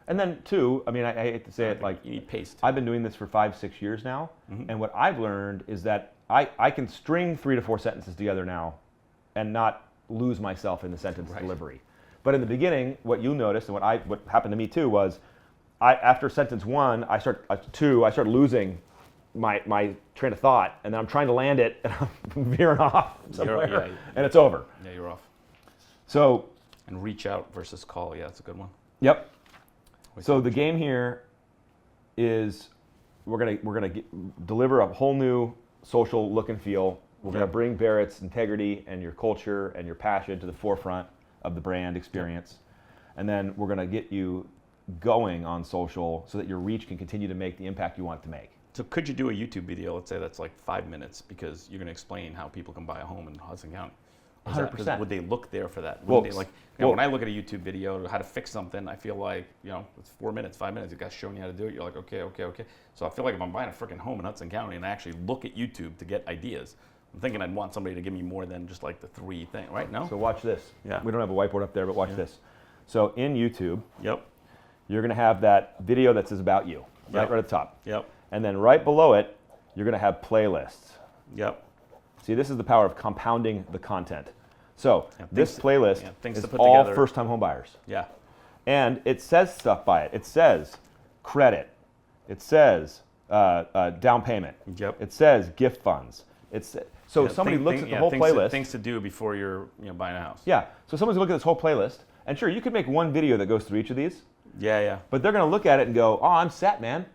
Speaker 1: And then two, I mean, I hate to say it, like,
Speaker 4: You need paste.
Speaker 1: I've been doing this for 5-6 years now, and what I've learned is that I can string 3 to 4 sentences together now and not lose myself in the sentence
Speaker 4: Right.
Speaker 1: delivery. But in the beginning, what you noticed and what happened to me too was after sentence 1, I start losing my train of thought, and then I'm trying to land it and I'm veering off somewhere,
Speaker 4: yeah.
Speaker 1: and it's over.
Speaker 4: Yeah, you're off.
Speaker 1: So,
Speaker 4: And reach out versus call. Yeah, that's a good one.
Speaker 1: yep. So the game here is we're gonna deliver a whole new social look and feel. We're gonna bring Barrett's integrity and your culture and your passion to the forefront of the brand experience, and then we're gonna get you going on social so that your reach can continue to make the impact you want it to make.
Speaker 4: So could you do a YouTube video, let's say that's like 5 minutes, because you're going to explain how people can buy a home in Hudson County? Is that-
Speaker 1: 100%.
Speaker 4: Would they look there for that?
Speaker 1: Well,
Speaker 4: Would they like, when I look at a YouTube video of how to fix something, I feel like, you know, it's 4 minutes, 5 minutes, the guy's showing you how to do it, you're like, okay. So I feel like if I'm buying a freaking home in Hudson County and I actually look at YouTube to get ideas, I'm thinking I'd want somebody to give me more than just like the 3 thing, right? No?
Speaker 1: So watch this.
Speaker 4: Yeah.
Speaker 1: We don't have a whiteboard up there, but watch this. So in YouTube,
Speaker 4: Yep,
Speaker 1: you're gonna have that video that says about you,
Speaker 4: Yep.
Speaker 1: right at the top.
Speaker 4: yep,
Speaker 1: And then right below it, you're going to have playlists.
Speaker 4: yep.
Speaker 1: See, this is the power of compounding the content. So
Speaker 4: Yeah,
Speaker 1: this
Speaker 4: things-
Speaker 1: playlist
Speaker 4: yeah, things
Speaker 1: is
Speaker 4: to put
Speaker 1: all
Speaker 4: together.
Speaker 1: first-time home buyers.
Speaker 4: Yeah,
Speaker 1: And it says stuff by it. It says credit. It says down payment.
Speaker 4: Yep.
Speaker 1: It says gift funds. So
Speaker 4: Yeah,
Speaker 1: somebody looks at the whole
Speaker 4: things
Speaker 1: playlist.
Speaker 4: things to do before you're buying a house.
Speaker 1: Yeah. So someone's looking at this whole playlist. And sure, you could make one video that goes through each of these.
Speaker 4: Yeah.
Speaker 1: But they're going to look at it and go, oh, I'm set, man.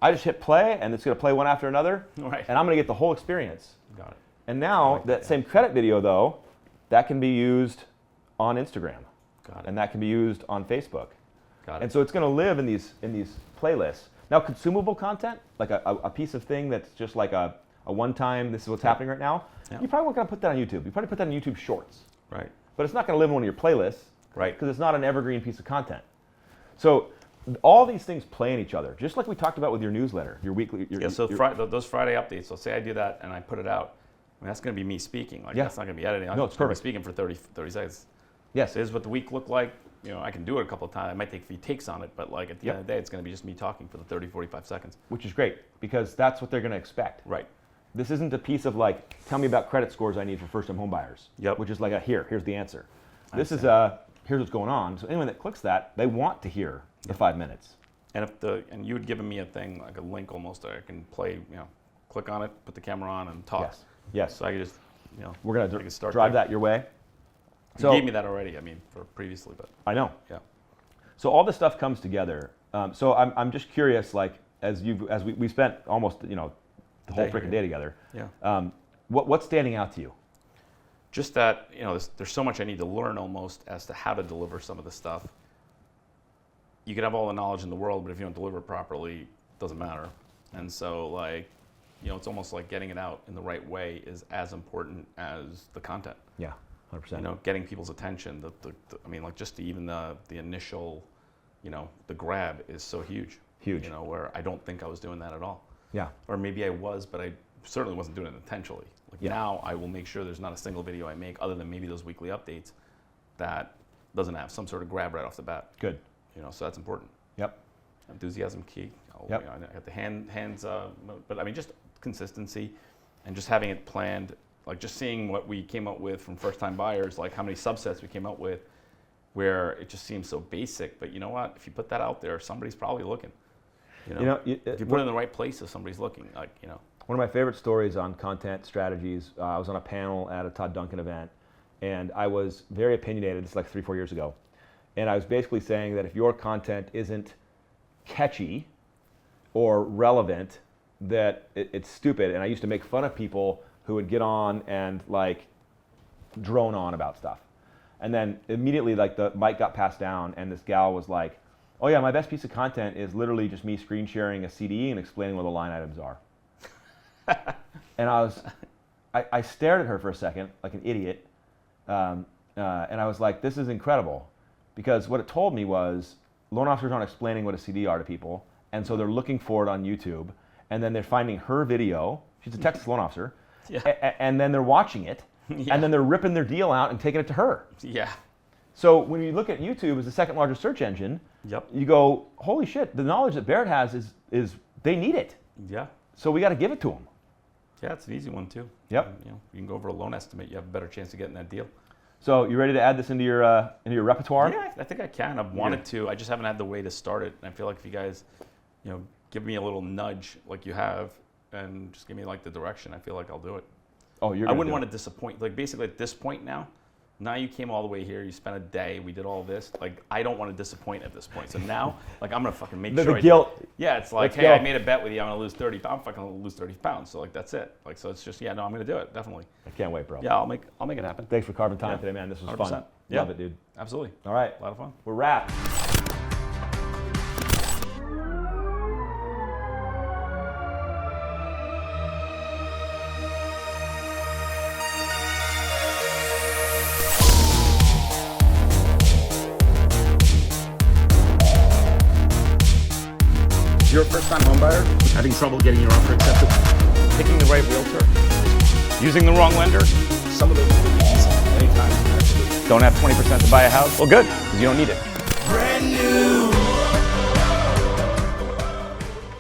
Speaker 1: I just hit play, and it's going to play one after another.
Speaker 4: Right.
Speaker 1: And I'm going to get the whole experience.
Speaker 4: Got it.
Speaker 1: And now that same credit video, though, that can be used on Instagram,
Speaker 4: Got it.
Speaker 1: and that can be used on Facebook.
Speaker 4: Got it.
Speaker 1: And so it's going to live in these playlists. Now, consumable content, like a piece of thing that's just like a one-time, this is what's happening right now,
Speaker 4: Yeah.
Speaker 1: you probably won't going to put that on YouTube. You probably put that on YouTube Shorts.
Speaker 4: Right.
Speaker 1: But it's not going to live in one of your playlists.
Speaker 4: Right.
Speaker 1: Because it's not an evergreen piece of content. So all these things play in each other, just like we talked about with your newsletter, your weekly.
Speaker 4: Yeah, so those Friday updates, so say I do that and I put it out, I mean, that's going to be me speaking. Like,
Speaker 1: Yeah.
Speaker 4: that's not going to be editing. I'm
Speaker 1: No, it's
Speaker 4: just gonna be
Speaker 1: perfect.
Speaker 4: speaking for 30 seconds.
Speaker 1: Yes.
Speaker 4: This is what the week looked like. You know, I can do it a couple of times. I might take a few takes on it, but like at the end of the day, it's going to be just me talking for the 30, 45 seconds.
Speaker 1: Which is great, because that's what they're going to expect.
Speaker 4: Right.
Speaker 1: This isn't a piece of like, tell me about credit scores I need for first-time home buyers.
Speaker 4: Yep.
Speaker 1: Which is like here's the answer. This is here's what's going on. So anyone that clicks that, they want to hear the 5 minutes.
Speaker 4: And you had given me a thing, like a link almost, that I can play, click on it, put the camera on and talk.
Speaker 1: Yes. Yes.
Speaker 4: So I could just,
Speaker 1: We're
Speaker 4: I
Speaker 1: going
Speaker 4: can
Speaker 1: to
Speaker 4: start
Speaker 1: drive
Speaker 4: there.
Speaker 1: that your way.
Speaker 4: You gave me that already, for previously, but
Speaker 1: I know.
Speaker 4: yeah.
Speaker 1: So all this stuff comes together. So I'm just curious, like as we spent almost the whole
Speaker 4: Day
Speaker 1: freaking
Speaker 4: here.
Speaker 1: day together.
Speaker 4: Yeah.
Speaker 1: What's standing out to you?
Speaker 4: Just that, there's so much I need to learn almost as to how to deliver some of the stuff. You can have all the knowledge in the world, but if you don't deliver it properly, it doesn't matter. And so, it's almost like getting it out in the right way is as important as the content.
Speaker 1: Yeah, 100%.
Speaker 4: Getting people's attention. Just even the initial, the grab is so huge.
Speaker 1: Huge.
Speaker 4: Where I don't think I was doing that at all.
Speaker 1: Yeah.
Speaker 4: Or maybe I was, but I certainly wasn't doing it intentionally.
Speaker 1: Yeah.
Speaker 4: Now I will make sure there's not a single video I make, other than maybe those weekly updates, that doesn't have some sort of grab right off the bat.
Speaker 1: Good.
Speaker 4: So that's important.
Speaker 1: Yep.
Speaker 4: Enthusiasm key.
Speaker 1: Yep.
Speaker 4: I got the hands, but just consistency, and just having it planned. Like just seeing what we came up with from first-time buyers, like how many subsets we came up with, where it just seems so basic. But you know what? If you put that out there, somebody's probably looking. If you put it in the right places, somebody's looking.
Speaker 1: One of my favorite stories on content strategies, I was on a panel at a Todd Duncan event, and I was very opinionated. This is like 3-4 years ago. And I was basically saying that if your content isn't catchy, or relevant that it's stupid. And I used to make fun of people who would get on and like drone on about stuff. And then immediately like the mic got passed down and this gal was like, oh yeah, my best piece of content is literally just me screen sharing a CD and explaining what the line items are. And I stared at her for a second like an idiot. And I was like, this is incredible. Because what it told me was loan officers aren't explaining what a CD are to people. And so they're looking for it on YouTube. And then they're finding her video. She's a Texas loan officer.
Speaker 4: Yeah.
Speaker 1: And then they're watching it.
Speaker 4: Yeah.
Speaker 1: And then they're ripping their deal out and taking it to her.
Speaker 4: Yeah.
Speaker 1: So when you look at YouTube as the second largest search engine,
Speaker 4: Yep.
Speaker 1: you go, holy shit, the knowledge that Barrett has is they need it.
Speaker 4: Yeah.
Speaker 1: So we got to give it to them.
Speaker 4: Yeah, it's an easy one too.
Speaker 1: Yep.
Speaker 4: You know, you can go over a loan estimate. You have a better chance of getting that deal.
Speaker 1: So you ready to add this into your repertoire?
Speaker 4: Yeah, I think I can. I've wanted to. I just haven't had the way to start it. And I feel like if you guys, you know, give me a little nudge like you have, and just give me like the direction, I feel like I'll do it.
Speaker 1: Oh, you're.
Speaker 4: I wouldn't want to disappoint. Like basically at this point now you came all the way here. You spent a day. We did all this. Like I don't want to disappoint at this point. So now, like I'm gonna fucking make sure.
Speaker 1: The guilt.
Speaker 4: Yeah, it's like,
Speaker 1: Let's
Speaker 4: hey,
Speaker 1: go.
Speaker 4: I made a bet with you. I'm gonna lose 30. I'm fucking gonna lose 30 pounds. So like that's it. Like so, it's just yeah. No, I'm gonna do it definitely.
Speaker 1: I can't wait, bro.
Speaker 4: Yeah, I'll make it happen.
Speaker 1: Thanks for carving time
Speaker 4: Yeah.
Speaker 1: today, man. This was
Speaker 4: 100%.
Speaker 1: fun.
Speaker 4: Yeah.
Speaker 1: Love it, dude.
Speaker 4: Absolutely.
Speaker 1: All right,
Speaker 4: A lot of fun.
Speaker 1: we're wrapped.
Speaker 5: You're a first-time homebuyer, having trouble getting your offer accepted, picking the right realtor, using the wrong lender. Some of those will be easy anytime. Don't have 20% to buy a house? Well, good, because you don't need it.
Speaker 2: Brand new